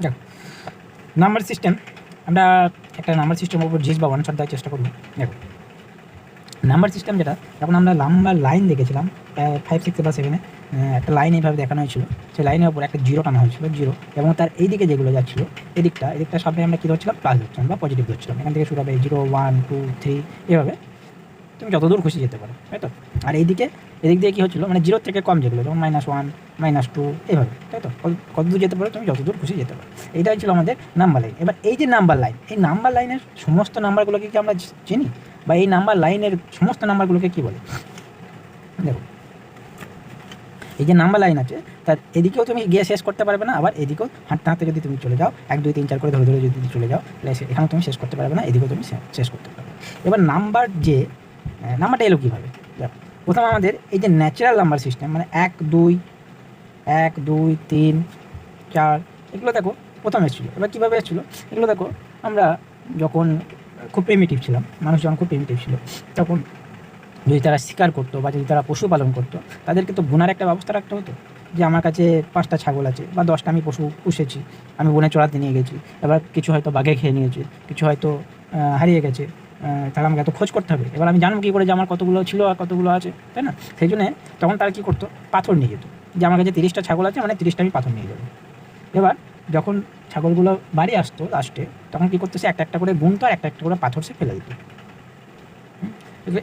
দেখো number system, আমরা একটা নাম্বার সিস্টেমের উপর জিস বা ওয়ান শট দেওয়ার চেষ্টা করব। দেখো নাম্বার সিস্টেম যেটা, যখন আমরা নাম্বার লাইন দেখেছিলাম 5, 6 বা 7-এ, একটা লাইন এইভাবে দেখানো হয়েছিল, সেই লাইনের উপর একটা জিরো টানা হয়েছিল, জিরো, এবং তার এই দিকে যেগুলো যাচ্ছিলো এদিকটা সবাই আমরা কী ধরছিলাম, প্লাস ধরছিলাম বা পজিটিভ ধরছিলাম। এখান থেকে শুরু হবে 0, 1, 2, 3, এভাবে তুমি যতদূর খুশি যেতে পারো, তাই তো। আর এদিক দিয়ে কী হচ্ছিলো, মানে জিরোর থেকে কম যেগুলো, যেমন -1, -2, এভাবে, তাই তো। কতদূর যেতে পারো তুমি, যতদূর খুশি যেতে পারো। এইটাই ছিল আমাদের নাম্বার লাইন। এবার এই যে নাম্বার লাইন, এই নাম্বার লাইনের সমস্ত নাম্বারগুলোকে কি আমরা চিনি, বা এই নাম্বার লাইনের সমস্ত নাম্বারগুলোকে কী বলে? দেখো এই যে নাম্বার লাইন আছে, তার এদিকেও তুমি গিয়ে শেষ করতে পারবে না, আবার এদিকেও হাঁটতে হাঁটতে যদি তুমি চলে যাও 1, 2, 3, 4 করে ধরে যদি চলে যাও, তাহলে এখানেও তুমি শেষ করতে পারবে না, এদিকেও তুমি শেষ করতে পারবে। এবার নাম্বারটা এলো কীভাবে? দেখো প্রথম আমাদের এই যে ন্যাচারাল নাম্বার সিস্টেম, মানে 1, 2, 3, 4, এগুলো দেখো প্রথম এসেছিলো। এবার কীভাবে এসেছিলো এগুলো দেখো, আমরা যখন খুব প্রিমিটিভ ছিলাম, মানুষ যখন খুব প্রিমিটিভ ছিল, তখন যদি তারা শিকার করতো বা যদি তারা পশুপালন করতো, তাদেরকে তো বোনার একটা ব্যবস্থা রাখতে হতো, যে আমার কাছে 5টা ছাগল আছে বা 10টা আমি পশু পুষেছি, আমি বনে চড়াতে নিয়ে গেছি, এবার কিছু হয়তো বাঘে খেয়ে নিয়েছে, কিছু হয়তো হারিয়ে গেছে, তাহলে আমাকে এত খোঁজ করতে হবে। এবার আমি জানবো কী করে যে আমার কতগুলো ছিল আর কতগুলো আছে, তাই না? সেই জন্যে তখন তারা কী করতো, পাথর নিয়ে যেত, যে আমার কাছে 30টা ছাগল আছে, মানে 30টা আমি পাথর নিয়ে যাবো। এবার যখন ছাগলগুলো বাড়ি আসতো লাস্টে, তখন কী করতো, সে একটা করে গুনতো আর একটা করে পাথর সে ফেলে দিত।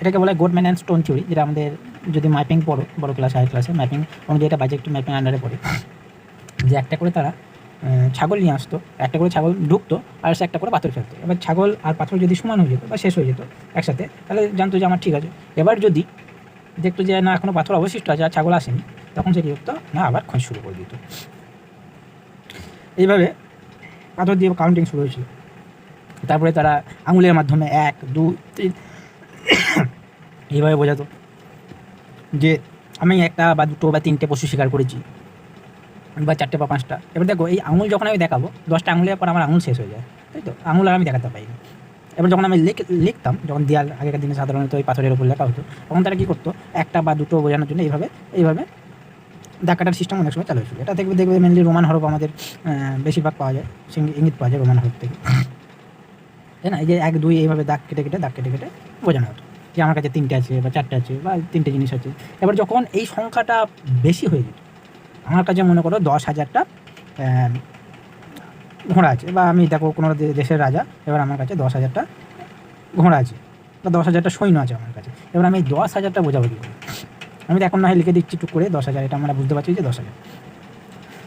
এটাকে বলে গোডম্যান অ্যান্ড স্টোন থিওরি, যেটা আমাদের যদি ম্যাপিং পড়ো বড়ো ক্লাস, হাই ক্লাসে ম্যাপিং অনুযায়ী এটা বাজেট ম্যাপিং আন্ডারে পড়ে, যে একটা করে তারা ছাগল নিয়ে আসতো, একটা করে ছাগল ঢুকতো আর সে একটা করে পাথর ফেলতো। এবার ছাগল আর পাথর যদি সমান হয়ে যেত বা শেষ হয়ে যেত একসাথে, তাহলে জানতো যে আমার ঠিক আছে। এবার যদি দেখতো যে না এখনও পাথর অবশিষ্ট আছে আর ছাগল আসেনি, তখন সে কী করতো না, আবার খোঁজ শুরু করে দিত। এইভাবে পাথর দিয়ে কাউন্টিং শুরু হয়েছিল। তারপরে তারা আঙুলের মাধ্যমে 1, 2, 3 এইভাবে বোঝাতো যে আমি 1টা বা 2টো বা 3টে পশু শিকার করেছি, বা 4টে বা 5টা। এবার দেখো এই আঙুল যখন আমি দেখাবো, 10টা আঙুলের পর আমার আঙুল শেষ হয়ে যায়, তাই তো, আঙুল আর আমি দেখাতে পাইনি। এবার যখন আমি লিখতাম, যখন দেয়াল আগেকার দিনে সাধারণত ওই পাথরের উপর লেখা হতো, তখন তারা কী করতো, 1টা বা 2টো বোঝানোর জন্য এইভাবে দাগ কাটার সিস্টেম অনেক সময় চালু হয়েছিল। এটা দেখবে মেনলি রোমান হরফ আমাদের বেশিরভাগ পাওয়া যায়, ইঙ্গিত পাওয়া যায় রোমান হরফ থেকে, তাই না। এই যে 1, 2 এইভাবে দাগ কেটে বোঝানো হতো যে আমার কাছে 3টে আছে বা 4টে আছে বা 3টে জিনিস আছে। এবার যখন এই সংখ্যাটা বেশি হয়ে যেত, আমার কাছে মনে করো 10,000টা ঘোড়া আছে, বা আমি দেখো কোনো দেশের রাজা, এবার আমার কাছে 10,000টা ঘোড়া আছে বা 10,000টা সৈন্য আছে আমার কাছে। এবার আমি এই 10,000টা বোঝাবো কী করে? আমি তো এখন না হয় লিখে দিচ্ছি টুক করে 10,000, এটা আমরা বুঝতে পারছি যে 10,000।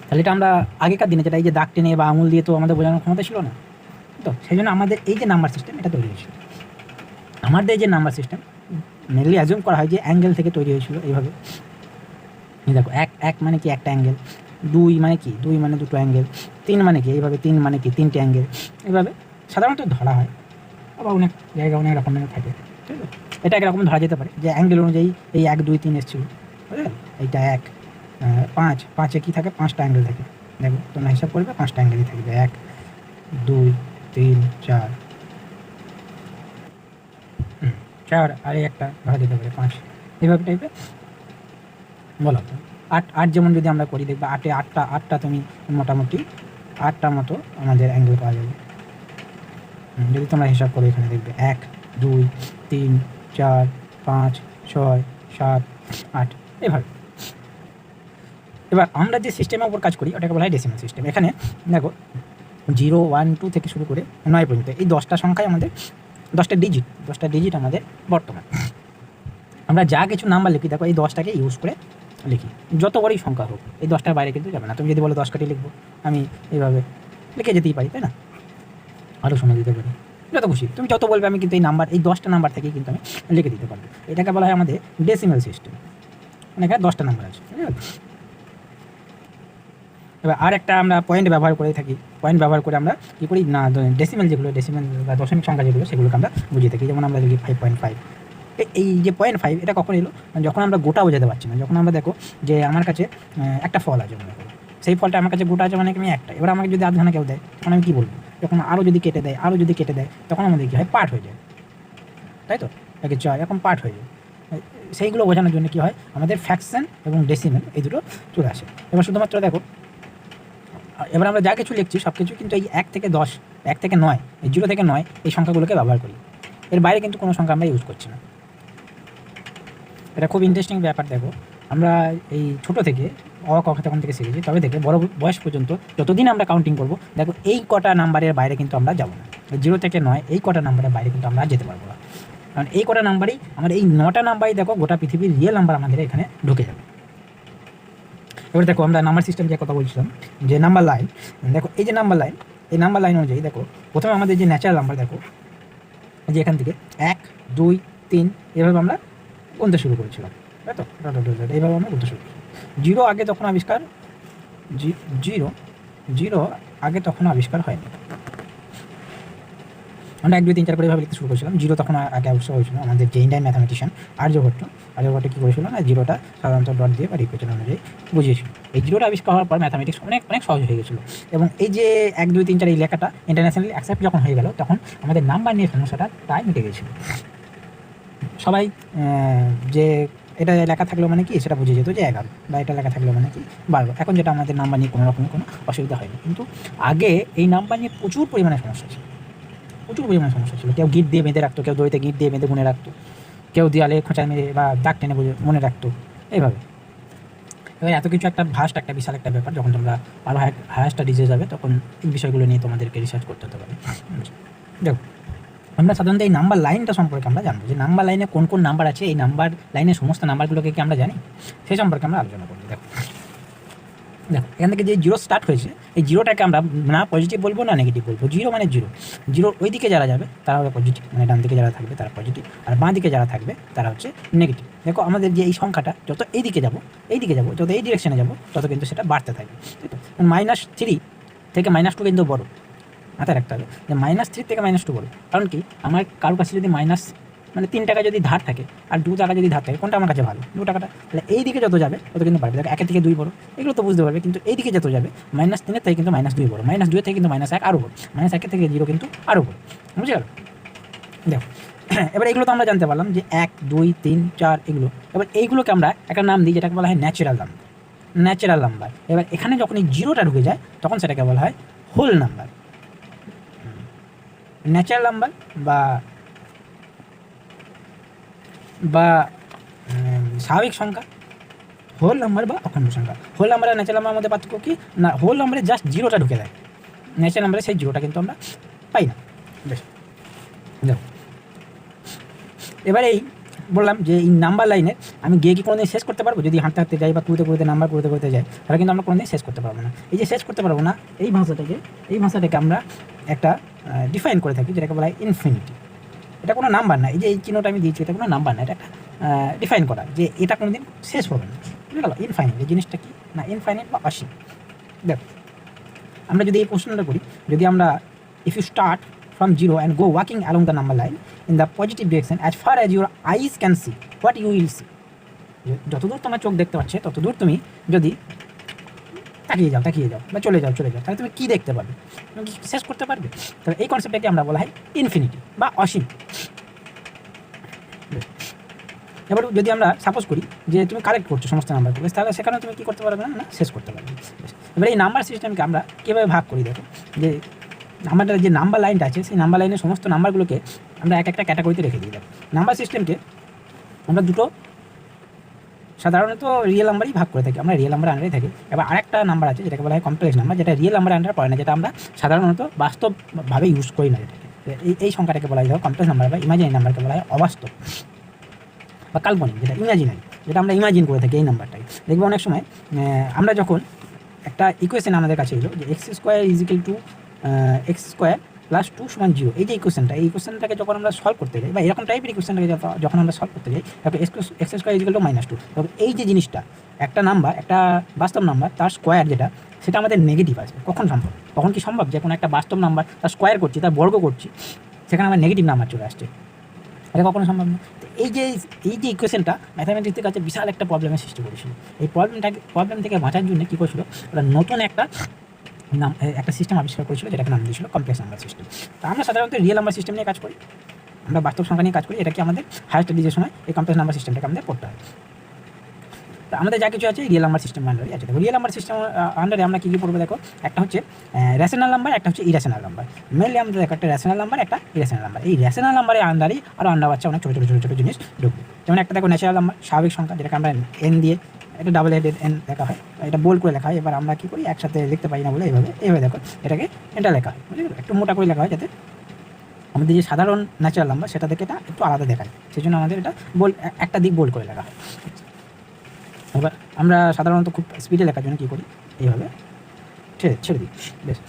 তাহলে এটা আমরা আগেকার দিনে যেটা এই যে দাগ টেনে বা আঙুল দিয়ে তো আমাদের বোঝানোর ক্ষমতা ছিল না, তো সেই জন্য আমাদের এই যে নাম্বার সিস্টেম এটা তৈরি হয়েছিল। আমাদের এই যে নাম্বার সিস্টেম মেনলি অ্যাজিউম করা হয় যে অ্যাঙ্গেল থেকে তৈরি হয়েছিল। এইভাবে দেখো 1 মানে কি একটা অ্যাঙ্গেল, 2 মানে কি 2 মানে দুটো অ্যাঙ্গেল, 3 মানে কি এইভাবে 3 মানে কি 3টে অ্যাঙ্গেল, এইভাবে সাধারণত ধরা হয়। আবার অনেক জায়গায় অনেক রকমের থাকে, ঠিক আছে। এটা একরকম ধরা যেতে পারে যে অ্যাঙ্গেল অনুযায়ী এই 1, 2, 3 এসেছিল, বুঝলেন। এইটা 1, 5 কী থাকে, 5টা অ্যাঙ্গেল থাকে। দেখো তোমরা হিসাব করবে, 5টা অ্যাঙ্গেলই থাকবে, 1, 2, 3, 4, 4, আর একটা ধরা যেতে পারে 5, এইভাবে টাইপের বলা হতো। 8 যেমন যদি আমরা করি, দেখবে 8টা তুমি মোটামুটি 8টা মতো আমাদের অ্যাঙ্গেল পাওয়া যাবে। যদি তোমরা হিসাব করো, এখানে দেখবে 1, 2, 3, 4, 5, 6, 7, 8 এভাবে। এবার আমরা যে সিস্টেমের উপর কাজ করি ওটাকে বলা হয় ডেসিমাল সিস্টেম। এখানে দেখো 0, 1, 2 থেকে শুরু করে 9 পর্যন্ত এই 10টা সংখ্যায় আমাদের 10টা ডিজিট আমাদের বর্তমান। আমরা যা কিছু নাম্বার লিখি, দেখো এই 10টাকে ইউজ করে লিখি, যত বড়ই সংখ্যা হোক, এই 10টার বাইরে কিন্তু যাবে না। তুমি যদি বলো 10 কাটি লিখবো, আমি এইভাবে লিখে যেতেই পারি, তাই না, আরও সময় দিতে পারি, যত খুশি তুমি যত বলবে, আমি কিন্তু এই 10টা নাম্বার থেকেই কিন্তু আমি লিখে দিতে পারবো। এটাকে বলা হয় আমাদের ডেসিমাল সিস্টেম, মানে এখানে 10টা নাম্বার আছে। এবার আর একটা আমরা পয়েন্ট ব্যবহার করে থাকি, পয়েন্ট ব্যবহার করে আমরা কী করি না, ডেসিমাল বা দশমিক সংখ্যা যেগুলো, সেগুলোকে আমরা বুঝিয়ে থাকি। যেমন আমরা লিখি 5.5। এই যে 0.5 এটা কখন এলো, যখন আমরা গোটা বোঝাতে পারছি না। যখন আমরা দেখো যে আমার কাছে একটা ফল আছে, মনে করো সেই ফলটা আমার কাছে গোটা আছে, মানে আমি একটা, এবার আমাকে যদি আধখানা কেউ দেয়, তখন আমি কী বলবো? যখন আরও যদি কেটে দেয়, তখন আমাদের কী হয়, পার্ট হয়ে যায়, তাই তো, একে এখন পার্ট হয়ে যায়। সেইগুলো বোঝানোর জন্য কী হয়, আমাদের ফ্র্যাকশন এবং ডেসিমাল এই দুটো চলে আসে। এবার শুধুমাত্র দেখো এবার আমরা যা কিছু লিখছি সব কিছু কিন্তু এই 1 থেকে 10, 1 থেকে 9, এই 0 থেকে 9 এই সংখ্যাগুলোকে ব্যবহার করি। এর বাইরে কিন্তু কোনো সংখ্যা আমরা ইউজ করছি না। এটা খুব ইন্টারেস্টিং ব্যাপার। দেখো আমরা এই ছোটো থেকে ক খ তখন থেকে শিখেছি, তবে থেকে বড় বয়স পর্যন্ত যতদিন আমরা কাউন্টিং করব, দেখো এই কটা নাম্বারের বাইরে কিন্তু আমরা যাবো না। 0 থেকে 9 এই কটা নাম্বারের বাইরে কিন্তু আমরা যেতে পারবো না, কারণ এই কটা নাম্বারই আমার এই 9টা নাম্বারই দেখো গোটা পৃথিবীর রিয়েল নাম্বার আমাদের এখানে ঢুকে যাবে। এবার দেখো আমরা নাম্বার সিস্টেম যে কথা বলছিলাম, যে নাম্বার লাইন, দেখো এই যে নাম্বার লাইন, এই নাম্বার লাইন অনুযায়ী দেখো প্রথমে আমাদের যে ন্যাচারাল নাম্বার, দেখো যে এখান থেকে 1 2 3 এভাবে আমরা গুনতে শুরু করেছিলাম, তাই তো, এইভাবে আমরা গুনতে শুরু করেছিলাম। 0 আগে তখন আবিষ্কার, 0 আগে তখন আবিষ্কার হয়নি। আমরা 1 2 3 4 করে এভাবে লিখতে শুরু করেছিলাম। 0 তখন আগে অবশ্য হয়েছিল আমাদের যে ইন্ডিয়ান ম্যাথামেটিশিয়ান আর্যভট্ট কী করেছিল না, 0টা সাধারণত ডট দিয়ে বা ইকুয়েশন অনুযায়ী বুঝিয়েছিল। এই 0টা আবিষ্কার হওয়ার পর ম্যাথামেটিক্স অনেক অনেক সহজ হয়ে গেছিলো, এবং এই যে 1 2 3 4 এই লেখাটা ইন্টারন্যাশনালি অ্যাকসেপ্ট যখন হয়ে গেল, তখন আমাদের নাম্বার নিয়ে সমস্যাটা প্রায় মিটে গেছিলো। সবাই যে এটা লেখা থাকলো মানে কি সেটা বুঝে যেত যে 11, বা এটা লেখা থাকলো মানে কি 12। এখন যেটা আমাদের নাম্বার নিয়ে কোনো রকম কোনো অসুবিধা হয়নি, কিন্তু আগে এই নাম্বার নিয়ে প্রচুর পরিমাণে সমস্যা ছিল, প্রচুর পরিমাণে সমস্যা ছিল। কেউ গিট দিয়ে বেঁধে রাখতো, কেউ দড়িতে গিট দিয়ে বেঁধে মনে রাখতো, কেউ দেওয়ালে খোঁচায় মেরে বা দাগ টেনে বুঝে মনে রাখতো, এইভাবে। এবার এত কিছু একটা ভাস্ট একটা বিশাল একটা ব্যাপার, যখন তোমরা আরও হায়ার স্টাডিজে যাবে তখন এই বিষয়গুলো নিয়ে তোমাদেরকে রিসার্চ করতে হতে পারে। দেখো আমরা সাধারণত এই নাম্বার লাইনটা সম্পর্কে আমরা জানবো, যে নাম্বার লাইনে কোন কোন নাম্বার আছে, এই নাম্বার লাইনের সমস্ত নাম্বারগুলোকে কি আমরা জানি, সেই সম্পর্কে আমরা আলোচনা করবো। দেখো এখান থেকে যে 0 স্টার্ট হয়েছে, এই 0টাকে আমরা না পজিটিভ বলবো না নেগেটিভ বলবো। 0 মানে 0 ওই দিকে যারা যাবে তারা হবে পজিটিভ, মানে ডান দিকে যারা থাকবে তারা পজিটিভ, আর বাঁ দিকে যারা থাকবে তারা হচ্ছে নেগেটিভ। দেখো আমাদের যে এই সংখ্যাটা যত এই দিকে যাবো, যত এই ডিরেকশনে যাবো, তত কিন্তু সেটা বাড়তে থাকবে, তাই তো। -3 থেকে -2 কিন্তু বড়, মাথায় রাখতে হবে যে -3 থেকে -2 বড়। কারণ কি, আমার কারোর কাছে যদি মানে 3 টাকা যদি ধার থাকে আর 2 টাকা যদি ধার থাকে, কোনটা আমার কাছে ভালো? 2 টাকাটা। তাহলে এই দিকে যত যাবে তত কিন্তু বাড়বে। দেখো 1 থেকে 2 বড়, এগুলো তো বুঝতে পারবে, কিন্তু এই দিকে যত যাবে -3 থেকে কিন্তু -2 বড়, -2 থেকে কিন্তু -1 আরও বড়, -1 থেকে 0 কিন্তু আরও বড়, বুঝে গেল? দেখো এবার এগুলো তো আমরা জানতে পারলাম যে 1 2 3 4 এগুলো। এবার এইগুলোকে আমরা একটা নাম দিই, যেটাকে বলা হয় ন্যাচারাল নাম্বার। এবার এখানে যখন এই 0টা ঢুকে যায় তখন সেটাকে বলা হয় হোল নাম্বার। ন্যাচারাল নাম্বার বা স্বাভাবিক সংখ্যা, হোল নাম্বার বা অখণ্ড সংখ্যা। হোল নাম্বার আর ন্যাচারাল নাম্বারের মধ্যে পার্থক্য কি না, হোল নাম্বারে জাস্ট 0টা ঢুকে দেয়, ন্যাচারাল নাম্বারে সেই 0টা কিন্তু আমরা পাই না। বেশ, দেখো এবার এই বললাম যে এই নাম্বার লাইনে আমি গিয়ে কি কোনোদিন শেষ করতে পারবো? যদি হাঁটতে যাই বা কুড়তে নাম্বার করতে যাই, তাহলে কিন্তু আমরা কোনোদিন শেষ করতে পারবো না। এই যে শেষ করতে পারবো না, এই ভাষাটাকে আমরা একটা ডিফাইন করে থাকি, যেটাকে বলা হয় ইনফিনিটি। এটা কোনো নাম্বার না, এই যে এই চিহ্নটা আমি দিয়েছি, এটা কোনো নাম্বার না, এটা একটা ডিফাইন করা যে এটা কোনো দিন শেষ হবে না। বুঝে গেল? ইনফাইনিট এই জিনিসটা কি না, ইনফাইনিট বা অসীম। দেখো আমরা যদি এই প্রশ্নটা করি, যদি আমরা if you start from 0 and go walking along the number line in the positive direction as far as your eyes can see, what you will see, যতদূর তোমার চোখ দেখতে পাচ্ছে ততদূর তুমি যদি তাকিয়ে যাও বা চলে যাও, তাহলে তুমি কী দেখতে পারবে? তুমি কি শেষ করতে পারবে? তাহলে এই কনসেপ্টটাকে আমরা বলা হয় ইনফিনিটি বা অসীম। এবার যদি আমরা সাপোজ করি যে তুমি কালেক্ট করছো সমস্ত নাম্বারগুলো, তাহলে সেখানে তুমি কী করতে পারবে না শেষ করতে পারবে। এবার এই নাম্বার সিস্টেমকে আমরা কীভাবে ভাগ করি? দেখো যে আমাদের যে নাম্বার লাইনটা আছে, সেই নাম্বার লাইনের সমস্ত নাম্বারগুলোকে আমরা একটা ক্যাটাগরিতে রেখে দিই। দেখো নাম্বার সিস্টেমকে আমরা দুটো সাধারণত রিয়েল নাম্বারই ভাগ করে থাকি, আমরা রিয়েল নাম্বার আন্ডারে থাকি। এবার আরেকটা নাম্বার আছে যেটাকে বলা হয় কমপ্লেক্স নাম্বার, যেটা রিয়েল নাম্বার আন্ডারে পড়ে না, যেটা আমরা সাধারণত বাস্তবভাবে ইউজ করি না। যেটাকে এই সংখ্যাটাকে বলা হয় কমপ্লেক্স নাম্বার বা ইমাজিনারি নাম্বারকে বলা হয় অবাস্তব বা কাল্পনিক, যেটা ইমাজিনারি, যেটা আমরা ইমাজিন করে থাকি। এই নাম্বারটাই দেখবো অনেক সময় আমরা যখন একটা ইকুয়েশন আমাদের কাছে এলো যে x² = x² + 2 = 0, এই যে ইকুয়েশনটাকে যখন আমরা সলভ করতে যাই বা এরকম টাইপের ইকুয়েশনটাকে যখন আমরা সলভ করতে যাই, তারপর x² = -2, তবে এই যে জিনিসটা একটা নাম্বার, একটা বাস্তব নাম্বার তার স্কোয়ার যেটা, সেটা আমাদের নেগেটিভ আসবে। কখন সম্ভব? তখন কি সম্ভব যে কোনো একটা বাস্তব নাম্বার তার স্কোয়ার করছি, তার বর্গ করছি, সেখানে আমার নেগেটিভ নাম্বার চলে আসছে? এটা কখনো সম্ভব না। তো এই যে ইকুয়েশনটা ম্যাথামেটিক্সের কাছে বিশাল একটা প্রবলেমের সৃষ্টি করেছিল। এই প্রবলেম থেকে বাঁচার জন্য কী করেছিল, ওরা নতুন একটা সিস্টেম আবিষ্কার করেছিল, যেটাকে নাম দিয়েছিল কমপ্লেক্স নাম্বার সিস্টেম। তো আমরা সাধারণত রিয়েল নাম্বার সিস্টেম নিয়ে কাজ করি, আমরা বাস্তব সংখ্যা নিয়ে কাজ করি। এটা কি আমাদের হায়ার স্টাডিজের সময় এই কমপ্লেক্স নাম্বার সিস্টেমটাকে আমাদের পড়তে হয়। তো আমাদের যা কিছু আছে রিয়েল নাম্বার সিস্টেম আন্ডারে আছে। দেখো রিয়েল নাম্বার সিস্টেম আন্ডারে আমরা কী কী পড়বো দেখো, একটা হচ্ছে রেশনাল নাম্বার, একটা হচ্ছে ইরেশনাল নাম্বার। মেনলি আমাদের দেখো একটা রেশনাল নাম্বার, একটা ইরেশনাল নাম্বার। এই রেশনাল নাম্বারের আন্ডারেই আরও আন্ডার বাচ্চা অনেক ছোটো ছোটো ছোটো ছোটো জিনিস ঢুকবে। যেমন একটা দেখো ন্যাচারাল নাম্বার, স্বাভাবিক সংখ্যা, যেটাকে আমরা এন দিয়ে, একটা ডাবল হেডেড এন লেখা হয়, এটা বোল্ড করে লেখা হয়। এবার আমরা কী করি, একসাথে লিখতে পারি না বলে এইভাবে দেখো এটাকে এটা লেখা হয়, বুঝলি, একটু মোটা করে লেখা হয়, যাতে আমাদের যে সাধারণ ন্যাচারাল নাম্বার সেটা থেকে এটা একটু আলাদা দেখায়, সেই জন্য আমাদের এটা একটা দিক বোল্ড করে লেখা হয়। এবার আমরা সাধারণত খুব স্পিডে লেখার জন্য কী করি, এইভাবে ছেড়ে দিই, বেশ।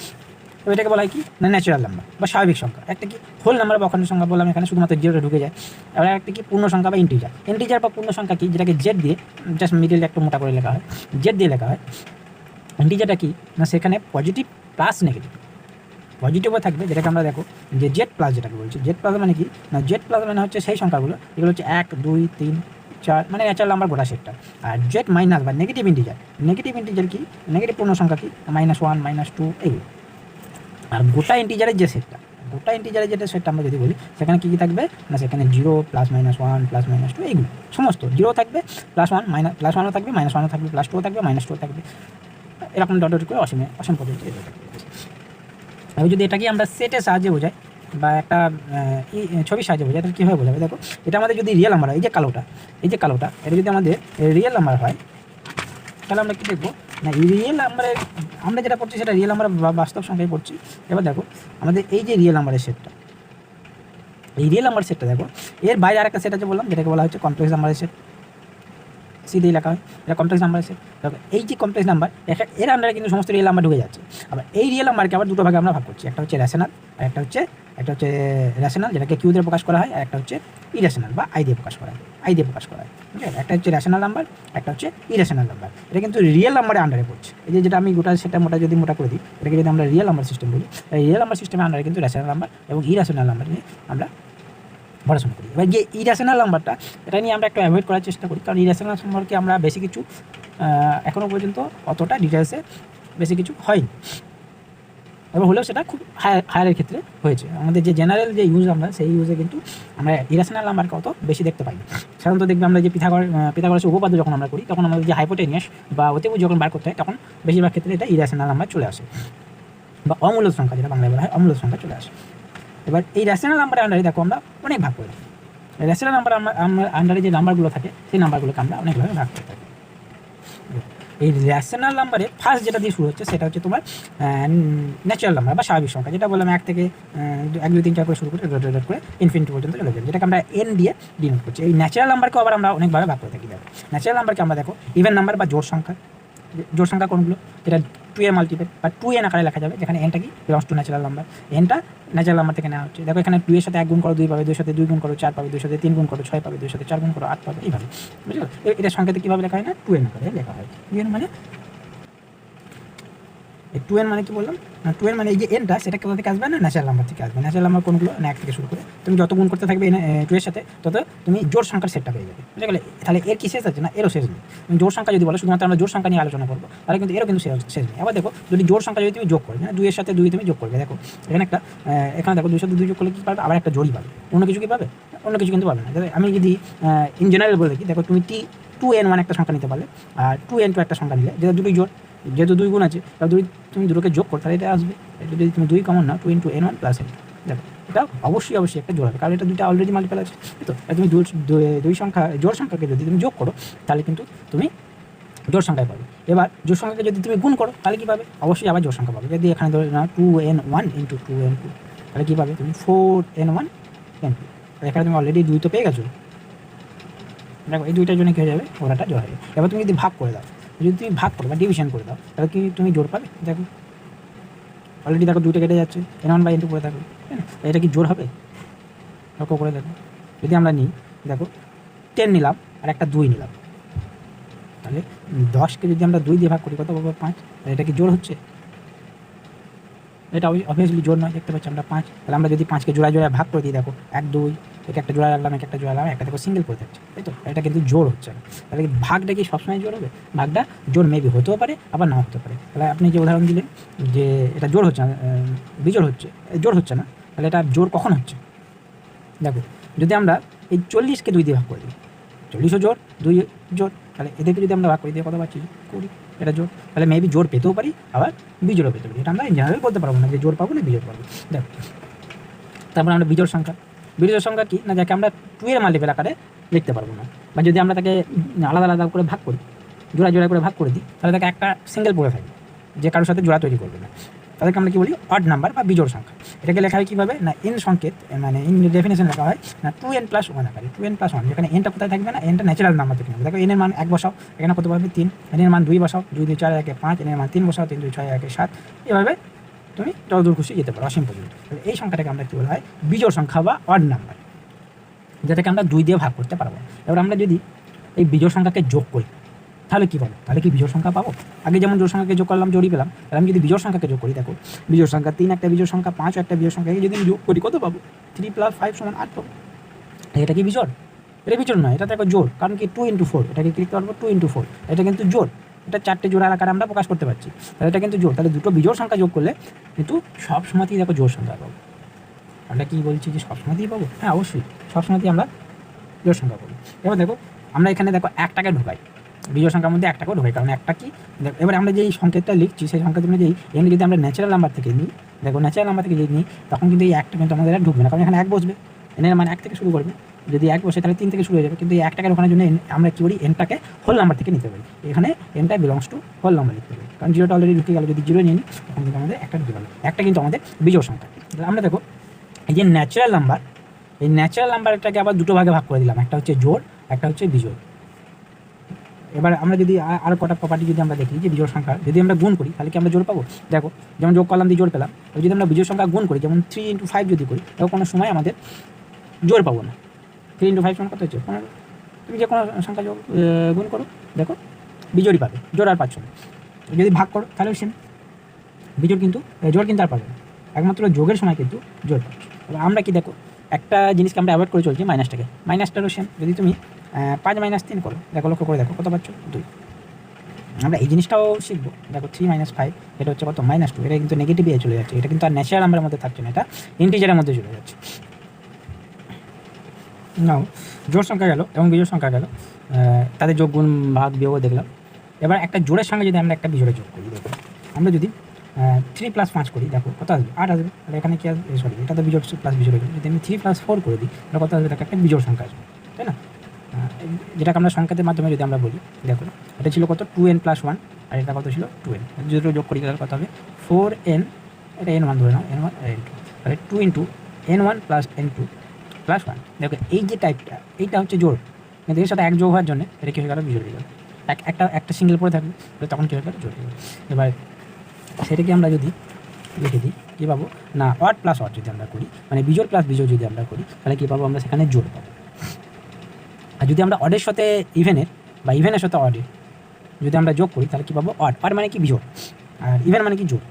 এবার এটাকে বলা হয় কি না ন্যাচারাল নাম্বার বা স্বাভাবিক সংখ্যা। একটা কি হোল নাম্বার বা অখণ্ড সংখ্যা বললাম, এখানে শুধুমাত্র জিরোটা ঢুকে যায়। এবার একটা কি পূর্ণ সংখ্যা বা ইন্টিজার বা পূর্ণ সংখ্যা কি, যেটাকে জেড দিয়ে জাস্ট মিডিলে একটু মোটা করে লেখা হয়, জেড দিয়ে লেখা হয়। ইন্টিজারটা কি না, সেখানে পজিটিভ প্লাস নেগেটিভ, পজিটিভও থাকবে, যেটাকে আমরা দেখো যে জেড প্লাস, যেটাকে বলছি জেড প্লাস মানে কি না, জেড প্লাস মানে হচ্ছে সেই সংখ্যাগুলো এগুলো হচ্ছে 1 2 3 4 মানে ন্যাচারাল নাম্বার গোটা সেটটা। আর জেড মাইনাস বা নেগেটিভ ইন্টিজার কি, নেগেটিভ পূর্ণ সংখ্যা কি, -1 -2 এইগুলো। আর গোটা ইন্টিজারের যে সেটটা, গোটা ইন্টিজারের যেটা সেটটা আমরা যদি বলি, সেখানে কী কী থাকবে না, সেখানে 0 +-1 +-2 এইগুলো সমস্ত, 0 থাকবে, +1 +1ও থাকবে, -1ও থাকবে, +2ও থাকবে, -2ও থাকবে, এরকম ডট করে অসীম পর্যন্ত এগুলো থাকবে। আমি যদি এটাকে আমরা সেটের সাহায্যে বোঝাই বা একটা ছবির সাহায্যে বোঝাই, তাহলে কীভাবে বোঝাবে দেখো, এটা আমাদের যদি রিয়েল নাম্বার হয়, এই যে কালোটা এটা যদি আমাদের রিয়েল নাম্বার হয়, তাহলে আমরা কী দেখবো না, রিয়েল নাম্বারের আমরা যেটা পড়ছি সেটা রিয়েল নাম্বার বা বাস্তব সংখ্যায় পড়ছি। এবার দেখো আমাদের এই যে রিয়েল নাম্বারের সেটটা, এই রিয়েল নাম্বার সেটটা দেখো, এর বাইরে আরেকটা সেট আছে বললাম, যেটাকে বলা হচ্ছে কমপ্লেক্স নাম্বারের সেট, সিধেই লেখা হয়, এটা কমপ্লেক্স নাম্বার সেট। দেখো এই যে কমপ্লেক্স নাম্বার, এর আন্ডারে কিন্তু সমস্ত রিয়েল নাম্বার ঢুকে যাচ্ছে। আবার এই রিয়েল নাম্বারকে আবার দুটো ভাগে আমরা ভাগ করছি, একটা হচ্ছে রেশনাল আর একটা হচ্ছে রেশনাল, যেটাকে কিউ দিয়ে প্রকাশ করা হয়, আর একটা হচ্ছে ইরেশনাল বা আই দিয়ে প্রকাশ করা হয়, ঠিক আছে। একটা হচ্ছে রেশনাল নাম্বার, একটা হচ্ছে ইরেশনাল নাম্বার। এটা কিন্তু রিয়েল নাম্বারের আন্ডারে পড়ছে। এই যেটা আমি গোটা সেটা মোটা করে দিই, এটাকে যদি আমরা রিয়েল নাম্বার সিস্টেম বলি, এই রিয়েল নাম্বার সিস্টেমের আন্ডারে কিন্তু রেশনাল নাম্বার এবং ইরেশনাল নাম্বার নিয়ে আমরা পড়াশোনা করি। এবার যে ইরেশনাল নাম্বারটা, এটা নিয়ে আমরা একটু অ্যাভয়েড করার চেষ্টা করি, কারণ ইরেশনাল সম্পর্কে আমরা বেশি কিছু এখনও পর্যন্ত অতটা ডিটেলসে বেশি কিছু হয়নি, এবার হলেও সেটা খুব হায়ারের ক্ষেত্রে হয়েছে। আমাদের যে জেনারেল যে ইউজ আমরা, সেই ইউজে কিন্তু আমরা ইরেশনাল নাম্বারকে অত বেশি দেখতে পাই না। সাধারণত দেখবে আমরা যে পিথাগোরাসের উপপাদ্য যখন আমরা করি, তখন আমাদের যে হাইপোটেনিয়াস বা অতিভুজ যখন বার করতে হয়, তখন বেশিরভাগ ক্ষেত্রে এটা ইরেশনাল নাম্বার চলে আসে, বা অমূলদ সংখ্যা, যেটা বাংলায় বলা হয় অমূলদ সংখ্যা চলে আসে। এবার এই রেশনাল নাম্বারের আন্ডারে দেখো আমরা অনেক ভাগ করে দিই। রেশনাল নাম্বার আমরা আন্ডারে যে নাম্বারগুলো থাকে, সেই নাম্বারগুলোকে আমরা অনেকভাবে ভাগ করে থাকি। এই রেশনাল নাম্বারে ফার্স্ট যেটা দিয়ে শুরু হচ্ছে, সেটা হচ্ছে তোমার ন্যাচারাল নাম্বার বা স্বাভাবিক সংখ্যা, যেটা বললাম 1 থেকে 1 2 3 4 করে শুরু করে ডট করে ইনফিনিটি পর্যন্ত চলে যাবে, যেটাকে আমরা এন দিয়ে ডিনোট করছি। এই ন্যাচারাল নাম্বারকেও আবার আমরা অনেকভাবে ভাগ করে থাকি। দেখো ন্যাচারাল নাম্বারকে আমরা দেখো ইভেন নাম্বার বা জোড় সংখ্যা কোনগুলো, যেটা 2 এর মাল্টিপল বা 2n আকারে লেখা যাবে, যেখানে এনটা কি বিলংস টু ন্যাচারাল নাম্বার, এনটা ন্যাচারাল নাম্বার থেকে নেওয়া হচ্ছে। দেখো এখানে 2 এর সাথে 1 গুণ করো 2 পাবে, 2 এর সাথে 2 গুণ করো 4 পাবে, 2 এর সাথে 3 গুণ করো 6 পাবে, 2 এর সাথে 4 গুণ করো 8 পাবে, এইভাবে, বুঝলো। এটা সংখ্যাতে কীভাবে লেখা হয় না, 2n আকারে লেখা হয়। 2n মানে 2n মানে কি বললাম না, 2n মানে এই যে এনটা, সেটা কোথা থেকে আসবে না, ন্যাচারাল নাম্বার থেকে আসবে। ন্যাচারাল নাম্বার কোনগুলো না, 1 থেকে শুরু করে তুমি যত গুণ করতে থাকবে 2 এর সাথে, তত তুমি জোড় সংখ্যার সেটটা পেয়ে যাবে, বুঝে গেলে। তাহলে এর কি শেষ আছে না, এরও শেষ নেই। তুমি জোড় সংখ্যা যদি বলো, শুধুমাত্র আমরা জোড় সংখ্যা নিয়ে আলোচনা করবো, তাহলে কিন্তু এরও কিন্তু শেষ নেই। আবার দেখো যদি জোড় সংখ্যা যদি তুমি যোগ করবে, মানে 2 এর সাথে 2 তুমি যোগ করবে, দেখো এখানে দেখো 2 এর সাথে 2 যোগ করলে কী পাবে, আবার একটা জোড়ই পাবে, অন্য কিছু কি পাবে, অন্য কিছু কিন্তু পাবে না। আমি যদি ইন জেনারেল বলে দেখি, দেখো তুমি 2n1 একটা সংখ্যা নিতে পারলে, আর 2n2 একটা সংখ্যা নিলে, যেটা দুটোই জোড়, যেহেতু 2 গুণ আছে, তাহলে তুমি দুটোকে যোগ করো, তাহলে এটা আসবে। যদি তুমি 2 কমন নাও, 2 × n1 + n, দেখো এটা অবশ্যই একটা জোড় হবে, কারণ এটা দুটো অলরেডি মাল্টিপল আছে। তো তুমি দুই সংখ্যা জোড় সংখ্যাকে যদি তুমি যোগ করো, তাহলে কিন্তু তুমি জোড় সংখ্যায় পাবে। এবার জোড় সংখ্যাকে যদি তুমি গুণ করো, তাহলে কী পাবে, অবশ্যই আবার জোড় সংখ্যা পাবে। যদি এখানে ধরে নাও 2n1 × 2n2, তাহলে কী পাবে তুমি 4n1 n2। এখানে তুমি অলরেডি 2 তো পেয়ে গেছো। দেখো এই দুইটার জন্য কী হয়ে যাবে, ওরাটা জোড় হয়ে যাবে। এবার তুমি যদি ভাগ করে দাও, যদি তুমি ভাগ করো বা ডিভিশন করে দাও, তাহলে কি তুমি জোড় পাবে। দেখো অলরেডি দেখো 2টা কেটে যাচ্ছে, n1/n2 পড়ে থাকবে, তাই না। এটা কি জোড় হবে, লক্ষ্য করে দেখো। যদি আমরা নিই, দেখো 10 নিলাম আর একটা 2 নিলাম, তাহলে 10কে যদি আমরা 2 দিয়ে ভাগ করি, কত পাবো, 5। তাহলে এটা কি জোড় হচ্ছে, এটা অবভিয়াসলি জোড় নয়। দেখতে পাচ্ছি আমরা 5। তাহলে আমরা যদি 5কে জোড়ায় ভাগ করে দিই, দেখো 1 2 একে একটা জোড়া রাখলাম, একটা জোড়া রাখলাম, একটা দেখো সিঙ্গেল করে থাকছে, তাই তো। এটা কিন্তু জোড় হচ্ছে না। তাহলে ভাগটা কি সবসময় জোড় হবে, ভাগটা জোড় মেবি হতেও পারে, আবার নাও হতে পারে। তাহলে আপনি যে উদাহরণ দিলেন যে এটা জোড় হচ্ছে না, বিজোড় হচ্ছে, জোড় হচ্ছে না, তাহলে এটা জোড় কখন হচ্ছে। দেখো যদি আমরা এই 40কে 2 দিয়ে ভাগ করে দিই, 40ও জোড়, 2 জোড়, তাহলে এদেরকে যদি আমরা ভাগ করি দিয়ে কত পাচ্ছি 20, এটা জোর। তাহলে মেবি জোর পেতেও পারি, আবার বিজোড়ও পেতে পারি। এটা আমরা ইন জেনারেল বলতে পারবো না যে জোর পাবো না বিজোড় পাবো। দেখো তারপর আমরা বিজোড় সংখ্যা কি না, যাকে আমরা 2 এর মাল্টিপল আকারে লিখতে পারবো না, বা যদি আমরা তাকে আলাদা আলাদা করে ভাগ করি, জোড়া করে ভাগ করে দিই, তাহলে তাকে একটা সিঙ্গেল পড়ে থাকবে, যে কারোর সাথে জোড়া তৈরি করবে না। তাদেরকে আমরা কী বলি অড নাম্বার বা বিজোড় সংখ্যা। এটাকে লেখা হয় কীভাবে না, এন সংকেত মানে ইন ডেফিনেশন লেখা হয় না 2n+1 আকারে। 2n+1 যেখানে এনটা কোথায় থাকবে না, এনটা ন্যাচারাল নাম্বার থেকে নেবে। দেখো এনের মান 1 বসাও, এখানে কত পাবে 3, এনের মান 2 বসাও, 2 2 4 1 5, এনের মান 3 বসাও, 3 2 6 1 7, এভাবে তুমি যতদূর খুশি যেতে পারো অসীম পর্যন্ত। এই সংখ্যাটাকে আমরা কী বলা হয় বিজোড় সংখ্যা বা অড নাম্বার, যেটাকে আমরা 2 দিয়ে ভাগ করতে পারবো। এবার আমরা যদি এই বিজোড় সংখ্যাকে যোগ করি তাহলে কী পাবো, তাহলে কি বিজোড় সংখ্যা পাবো? আগে যেমন জোড় সংখ্যাকে যোগ করলাম জোড়ই পেলাম, তাহলে আমি যদি বিজোড় সংখ্যাকে যোগ করি, দেখো বিজোড় সংখ্যা 3 একটা বিজোড় সংখ্যা, 5 একটা বিজোড় সংখ্যাকে যদি আমি যোগ করি কত পাবো, 3 + 5 = 8 পাবো। এটা কি বিজোড়? এটা বিজোড় নয়, এটা দেখো জোড়, কারণ কি 2 × 4, এটাকে কি লিখতে পারবো 2 × 4, এটা কিন্তু জোড়, এটা 4টে জোড়ার আকারে আমরা প্রকাশ করতে পারছি, তাহলে এটা কিন্তু জোড়। তাহলে দুটো বিজোড় সংখ্যা যোগ করলে কিন্তু সব সময়তেই দেখো জোড় সংখ্যা পাবো। আমরা কি বলছি যে সব সময়তেই পাবো? হ্যাঁ অবশ্যই সব সময়তেই আমরা জোড় সংখ্যা পাবো। এবার দেখো আমরা এখানে দেখো একটাকে ঢোকাই, বিজোড় সংখ্যার মধ্যে একটাকেও ঢোকাই, কারণ একটা কি, এবার আমরা যেই সংকেতটা লিখছি সেই সংকেত অনুযায়ী এন যদি আমরা ন্যাচারাল নাম্বার থেকে নিই, দেখো ন্যাচারাল নাম্বার থেকে যদি নিই তখন কিন্তু এই একটা কিন্তু আমাদের আর ঢুকবে না, কারণ এখানে 1 বসবে, এনের মানে 1 থেকে শুরু করবে। যদি 1 বসে তাহলে 3 থেকে শুরু হয়ে যাবে, কিন্তু এই একটাকে ঢোকানোর জন্য আমরা কী করি এনটাকে হোল নাম্বার থেকে নিতে পারি। এখানে এনটা বিলংস টু হোল নাম্বার লিখতে পারি, কারণ জিরোটা অলরেডি ঢুকে গেল, যদি জিরো নিয়ে নিই তখন কিন্তু আমাদের একটা ঢুকে গেল, একটা কিন্তু আমাদের বিজোড় সংখ্যা। আমরা দেখো এই যে ন্যাচারাল নাম্বার, এই ন্যাচারাল নাম্বারটাকে আবার দুটো ভাগে ভাগ করে দিলাম, একটা হচ্ছে জোড়, একটা হচ্ছে বিজোড়। এবার আমরা যদি আর কটা প্রপার্টি যদি আমরা দেখি যে বিজোড় সংখ্যা যদি আমরা গুণ করি তাহলে কি আমরা জোড় পাবো? দেখো যেমন যোগ করলাম দিয়ে জোড় পেলাম, যদি আমরা বিজোড় সংখ্যা গুণ করি যেমন 3 × 5 যদি করি, তখন কোনো সময় আমাদের জোড় পাবো না। 3 × 5 = কত হচ্ছে 15। তুমি যে কোনো সংখ্যা গুণ করো, দেখো বিজোড়ই পাবে, জোড় আর পাচ্ছ না। যদি ভাগ করো তাহলেও সেম, বিজোড় কিন্তু জোড় কিন্তু আর পাবে না, একমাত্র যোগের সময় কিন্তু জোড় পাচ্ছ। এবার আমরা কি দেখো একটা জিনিসকে আমরা অ্যাভয়েড করে চলছি, মাইনাসটাকে, মাইনাসটারও সেম, যদি তুমি 5 - 3 করো, দেখো লক্ষ্য করে দেখো কত পাচ্ছ 2। আমরা এই জিনিসটাও শিখবো, দেখো 3 - 5 এটা হচ্ছে কত -2, এটা কিন্তু নেগেটিভে চলে যাচ্ছে, এটা কিন্তু আর ন্যাচারাল নাম্বারের মধ্যে থাকছে না, এটা ইন্টিজারের মধ্যে চলে যাচ্ছে। নাও জোড় সংখ্যা গেল এবং বিজোড় সংখ্যা গেল, তাদের যোগ গুণ ভাগ বিয়োগও দেখলাম। এবার একটা জোড়ের সঙ্গে যদি আমরা একটা বিজোড়ে যোগ করি, দেখো আমরা যদি 3 + 5 করি, দেখো কত আসবে 8 আসবে। তাহলে এখানে কি আসবে, সরি এটা তো বিজোড় প্লাস বিজোড়, যদি আমি 3 + 4 করে দিই তাহলে কত আসবে, দেখো একটা বিজোড় সংখ্যা আসবে, তাই না? যেটাকে আমরা সংখ্যাতের মাধ্যমে যদি আমরা বলি, দেখো এটা ছিল কত 2n+1, আর এটা কত ছিল 2n, যদি যোগ করি তাহলে কত হবে 4n, এটা n1 ধরে নাও, n1 n2, তাহলে 2 × n1 + n2 + 1। দেখো এই যে টাইপটা এইটা হচ্ছে জোড়, কিন্তু এর সাথে এক যোগ হওয়ার জন্য এটা কী হয়ে গেল বিজোড় হয়ে গেল, একটা সিঙ্গেল পড়ে থাকবে, তখন কী হয়ে গেল জোড় হয়ে গেল। এবার সেটাকে আমরা যদি লিখে দিই কী পাবো না, অড + অড যদি আমরা করি, মানে বিজোড় + বিজোড় যদি আমরা করি তাহলে কী পাবো, আমরা সেখানে জোড় পাবো। আর যদি আমরা অডের সাথে ইভেনের বা ইভেনের সাথে অডের যদি আমরা যোগ করি তাহলে কী পাবো, অড মানে কি বিজোড়, আর ইভেন মানে কি জোড়।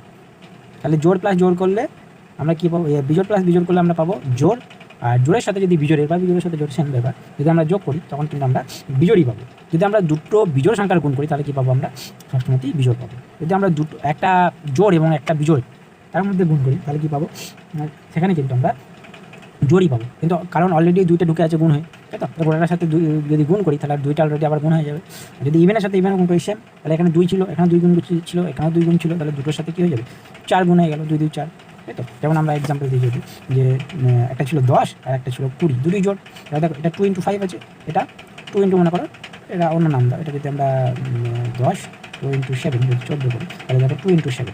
তাহলে জোড় + জোড় করলে আমরা কী পাবো, বিজোড় + বিজোড় করলে আমরা পাবো জোড়, আর জোড়ের সাথে যদি বিজোড়ের বা বিজোড়ের সাথে জোড় সেম ব্যাপার যদি আমরা যোগ করি তখন কিন্তু আমরা বিজোড়ই পাবো। যদি আমরা দুটো বিজোড় সংখ্যার গুণ করি তাহলে কী পাবো, আমরা সবসময়তেই বিজোড় পাবো। যদি আমরা একটা জোড় এবং একটা বিজোড় তার মধ্যে গুণ করি তাহলে কী পাবো, সেখানে কিন্তু আমরা জোড়ই পাবো, কিন্তু কারণ অলরেডি দুইটা ঢুকে আছে গুণ হয়ে, তাই তো? গোটাটার সাথে যদি গুণ করি তাহলে দুইটা অলরেডি আবার গুণ হয়ে যাবে। যদি ইভেনের সাথে ইভেন গুণ করি সেম, তাহলে এখানে 2 ছিল, এখানে 2 গুণ ছিল, এখানেও 2 গুণ ছিল, তাহলে দুটোর সাথে কী হয়ে যাবে 4 গুণ হয়ে গেল, 2 2 4, তাই তো? যেমন আমরা এক্সাম্পল দিয়ে যদি যে একটা ছিল 10 আর একটা ছিল 20, দুটোই জোড়। দেখো এটা 2 × 5 আছে, এটা 2 × মনে করো এটা অন্য নাম দাও, এটা যদি আমরা 10 2 × 7 যদি 14 করি তাহলে দেখো 2 × 7,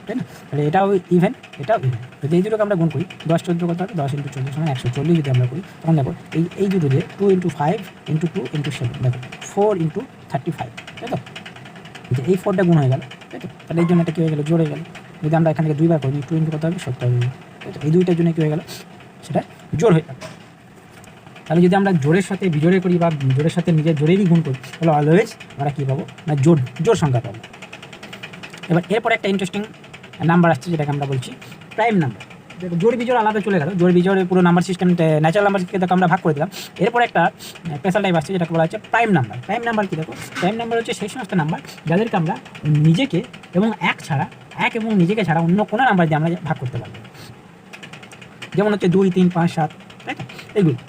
তাই না? তাহলে এটাও ইভেন, এটাও ইভেন। যদি এই দুটোকে আমরা গুণ করি 10 14 কত হবে, 10 × 14 = 140 যদি আমরা করি তখন দেখো এই দুটো দিয়ে 2 × 5 × 2 × 7, দেখো 4 × 35, তাই তো? যে এই 4টা গুণ হয়ে গেল, তাই তো? তাহলে এই জন্য এটা কী হয়ে গেল, জোড় হয়ে গেল। যদি আমরা এখান থেকে 2 বার করি 2 × কত হবে 70 হবে, তাই তো? এই দুইটার জন্য কী হয়ে গেল, সেটা জোড় হয়ে গেল। তাহলে যদি আমরা জোড়ের সাথে বিজোড়ে করি বা জোড়ের সাথে নিজের জোড়েরই গুণ করি তাহলে অলওয়েজ আমরা কী পাবো না, জোড় সংখ্যা পাবো। এবার এরপরে একটা ইন্টারেস্টিং নাম্বার আসছে যেটাকে আমরা বলছি প্রাইম নাম্বার। দেখো জোড় বিজোড় আলাদা চলে গেল, জোড় বিজোড়ের পুরো নাম্বার সিস্টেম ন্যাচারাল নাম্বার সিস্টেমকে আমরা ভাগ করে দিলাম। এরপর একটা স্পেশাল টাইপ আসছে যেটাকে বলা হচ্ছে প্রাইম নাম্বার। প্রাইম নাম্বার কী দেখো, প্রাইম নাম্বার হচ্ছে সেই সমস্ত নাম্বার যাদেরকে আমরা নিজেকে এবং এক এবং নিজেকে ছাড়া অন্য কোনো নাম্বার দিয়ে আমরা ভাগ করতে পারবো। যেমন হচ্ছে 2 3 5 7, তাই তো?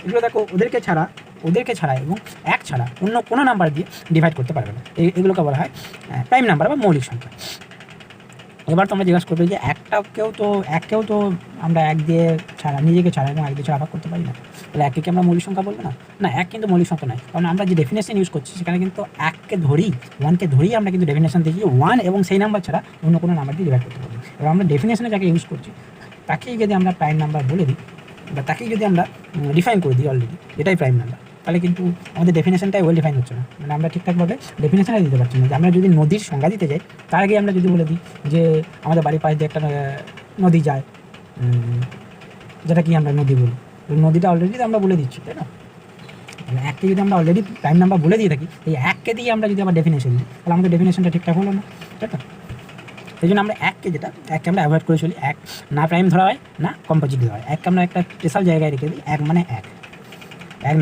এগুলো দেখো ওদেরকে ছাড়া ওদেরকে ছাড়া এবং এক ছাড়া অন্য কোনো নাম্বার দিয়ে ডিভাইড করতে পারবে না। এগুলোকে বলা হয় প্রাইম নাম্বার বা মৌলিক সংখ্যা। এবার তোমরা জিজ্ঞাসা করবে যে এককেও তো আমরা এক দিয়ে ছাড়া, নিজেকে ছাড়া এবং এক দিয়ে ছাড়া ভাগ করতে পারি না, তাহলে এককে কি আমরা মৌলিক সংখ্যা বলবো না? না, এক কিন্তু মৌলিক সংখ্যা নয়, কারণ আমরা যে ডেফিনেশন ইউজ করছি সেখানে কিন্তু এককে ধরেই, ওয়ানকে ধরেই আমরা কিন্তু ডেফিনেশন দেখি ওয়ান এবং সেই নাম্বার ছাড়া অন্য কোনো নাম্বার দিয়ে ডিভাইড করতে পারবো। এবার আমরা ডেফিনেশনে যাকে ইউজ করছি তাকেই যদি আমরা প্রাইম নাম্বার বলে দিই বা তাকেই যদি আমরা ডিফাইন করে দিই অলরেডি এটাই প্রাইম নাম্বার, তাহলে কিন্তু আমাদের ডেফিনেশনটাই ওয়েল ডিফাইন হচ্ছে না, মানে আমরা ঠিকঠাকভাবে ডেফিনেশনে দিতে পারছি না। যে আমরা যদি নদীর সংজ্ঞা দিতে যাই তার আগে আমরা যদি বলে দিই যে আমাদের বাড়ির পাশ দিয়ে একটা নদী যায়, যেটা কি আমরা নদী বলি, নদীটা অলরেডি আমরা বলে দিচ্ছি, তাই না? তাহলে এককে যদি আমরা অলরেডি প্রাইম নাম্বার বলে দিয়ে থাকি, এই এককে দিয়ে আমরা যদি আবার ডেফিনেশন দিই তাহলে আমাদের ডেফিনেশনটা ঠিকঠাক হলো না, তাই তো? সেই জন্য আমরা এককে আমরা অ্যাভয়েড করে চলি। এক না প্রাইম ধরা হয় না কম্পোজিট ধরা হয়, এককে আমরা একটা স্পেশাল জায়গায় রেখে দিই, এক মানে এক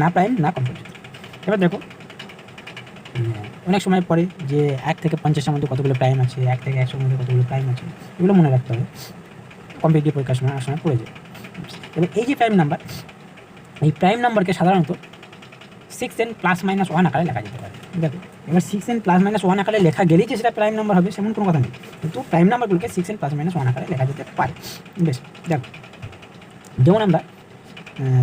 না প্রাইম না কম্পোজিট। এবার দেখো অনেক সময় পরে যে 1 থেকে 50-এর মধ্যে কতগুলো প্রাইম আছে, 1 থেকে 100-এর মধ্যে কতগুলো প্রাইম আছে, এগুলো মনে রাখতে হবে, কম্পিটিটিভ পরীক্ষার সময় পড়ে যায়। এবার এই যে প্রাইম নাম্বার, এই প্রাইম নাম্বারকে সাধারণত 6n ± 1 আকারে লেখা যেতে পারে। দেখো এবার 6n ± 1 আকারে লেখা গেলেই যে সেটা প্রাইম নাম্বার হবে সেমন কোনো কথা নেই, কিন্তু প্রাইম নাম্বারগুলোকে 6n ± 1 আকারে লেখা যেতে পারে। বেশ, দেখো যেমন আমরা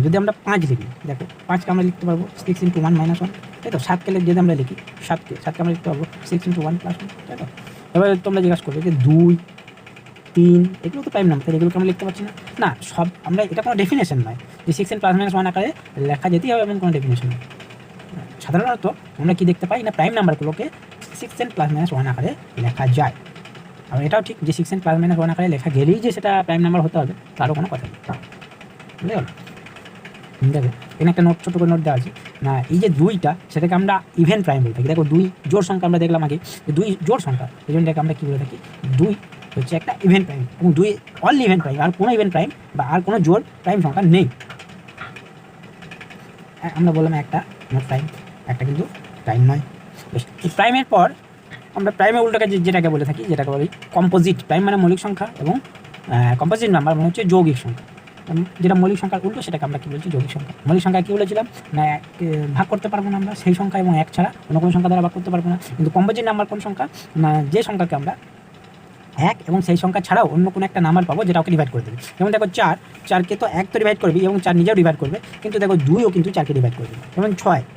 যদি আমরা 5 লিখি, দেখো 5কে আমরা লিখতে পারবো 6 × 1 - 1, তাই তো? 7কে যদি আমরা লিখি 7কে আমরা লিখতে পারবো 6 × 1 + 1, তাই তো? এবার তোমরা জিজ্ঞাসা করবে যে 2, 3 এগুলো তো প্রাইম নাম্বার, তাহলে এগুলোকে আমরা লিখতে পারছি না। না, সব আমরা, এটা কোনো ডেফিনেশন নয় যে 6n ± 1 আকারে লেখা যেতেই হবে এমন কোনো ডেফিনেশন নেই। সাধারণত আমরা কি দেখতে পাই না, প্রাইম নাম্বারগুলোকে 6n ± 1 আকারে লেখা যায়। আর এটাও ঠিক যে 6n ± 1 আকারে লেখা গেলেই যে সেটা প্রাইম নাম্বার হতে হবে তারও কোনো কথা নেই, বুঝতে গেল? দেখো এখানে একটা নোট, ছোটো করে নোট দেওয়া আছে না, এই যে 2টা সেটাকে আমরা ইভেন প্রাইম বলে থাকি। দেখো 2 জোড় সংখ্যা আমরা দেখলাম আগে, যে 2 জোড় সংখ্যা, এই জন্য এটাকে আমরা কী বলে থাকি, 2 হচ্ছে একটা ইভেন প্রাইম এবং 2 অনলি ইভেন প্রাইম, আর কোনো ইভেন প্রাইম বা আর কোনো জোড় প্রাইম সংখ্যা নেই। আমরা বললাম একটা নট প্রাইম, একটা কিন্তু প্রাইম নয়। এই প্রাইমের পর আমরা প্রাইমের উল্টোকে যেটাকে বলে থাকি, যেটাকে বলি কম্পোজিট। প্রাইম মানে মৌলিক সংখ্যা এবং কম্পোজিট নাম্বার মানে হচ্ছে যৌগিক সংখ্যা। যেটা মৌলিক সংখ্যার উল্টো সেটাকে আমরা কী বলছি, যৌগিক সংখ্যা। মৌলিক সংখ্যা কী বলেছিলাম না, ভাগ করতে পারবো না আমরা সেই সংখ্যা এবং এক ছাড়া অন্য কোনো সংখ্যা দ্বারা ভাগ করতে পারবো না। কিন্তু কম্পোজিট নাম্বার কোন সংখ্যা না, যে সংখ্যাকে আমরা এক এবং সেই সংখ্যা ছাড়াও অন্য কোনো একটা নাম্বার পাবো যেটা ওকে ডিভাইড করে দেবে। যেমন দেখো 4কে তো 1 তো ডিভাইড করবি এবং 4 নিজেও ডিভাইড করবে, কিন্তু দেখো 2ও কিন্তু 4কে ডিভাইড করবে। যেমন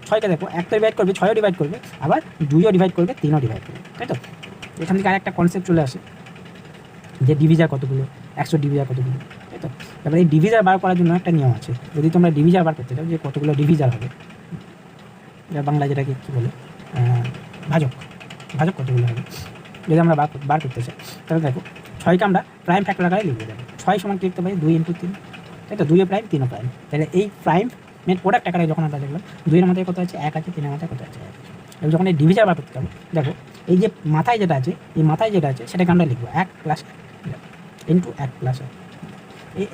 6কে দেখো 1 তো ডিভাইড করবে, 6ও ডিভাইড করবে, আবার 2ও ডিভাইড করবে, 3ও ডিভাইড করবে, তাই তো? এখান থেকে আরেকটা কনসেপ্ট চলে আসে যে ডিভিজার কতগুলো, 100 ডিভিজার কতগুলো, তাই তো? তারপরে এই ডিভিজার বার করার জন্য একটা নিয়ম আছে। যদি তোমরা ডিভিজার বার করতে চাও যে কতগুলো ডিভিজার হবে, বাংলায় যেটাকে কী বলে, ভাজক কতগুলো হবে, যদি আমরা বার করতে চাই তাহলে দেখো 6কে আমরা প্রাইম ফ্যাক্টর আকারে লিখে দেবো। 6 সমান লিখতে পারি 2 × 3, তাই তো? 2 প্রাইম 3 প্রাইম, তাহলে এই প্রাইমের প্রোডাক্ট আকারে যখন আমরা দেখলাম 2 এর মাথায় কত আছে, 1 আছে, 3 এর মাথায় কত আছে, 1 আছে। এবং যখন এই ডিভিজার বার করতে যাবো, দেখো এই যে মাথায় যেটা আছে, এই মাথায় যেটা আছে সেটাকে আমরা লিখবো 1 + 1 × 1 + 1।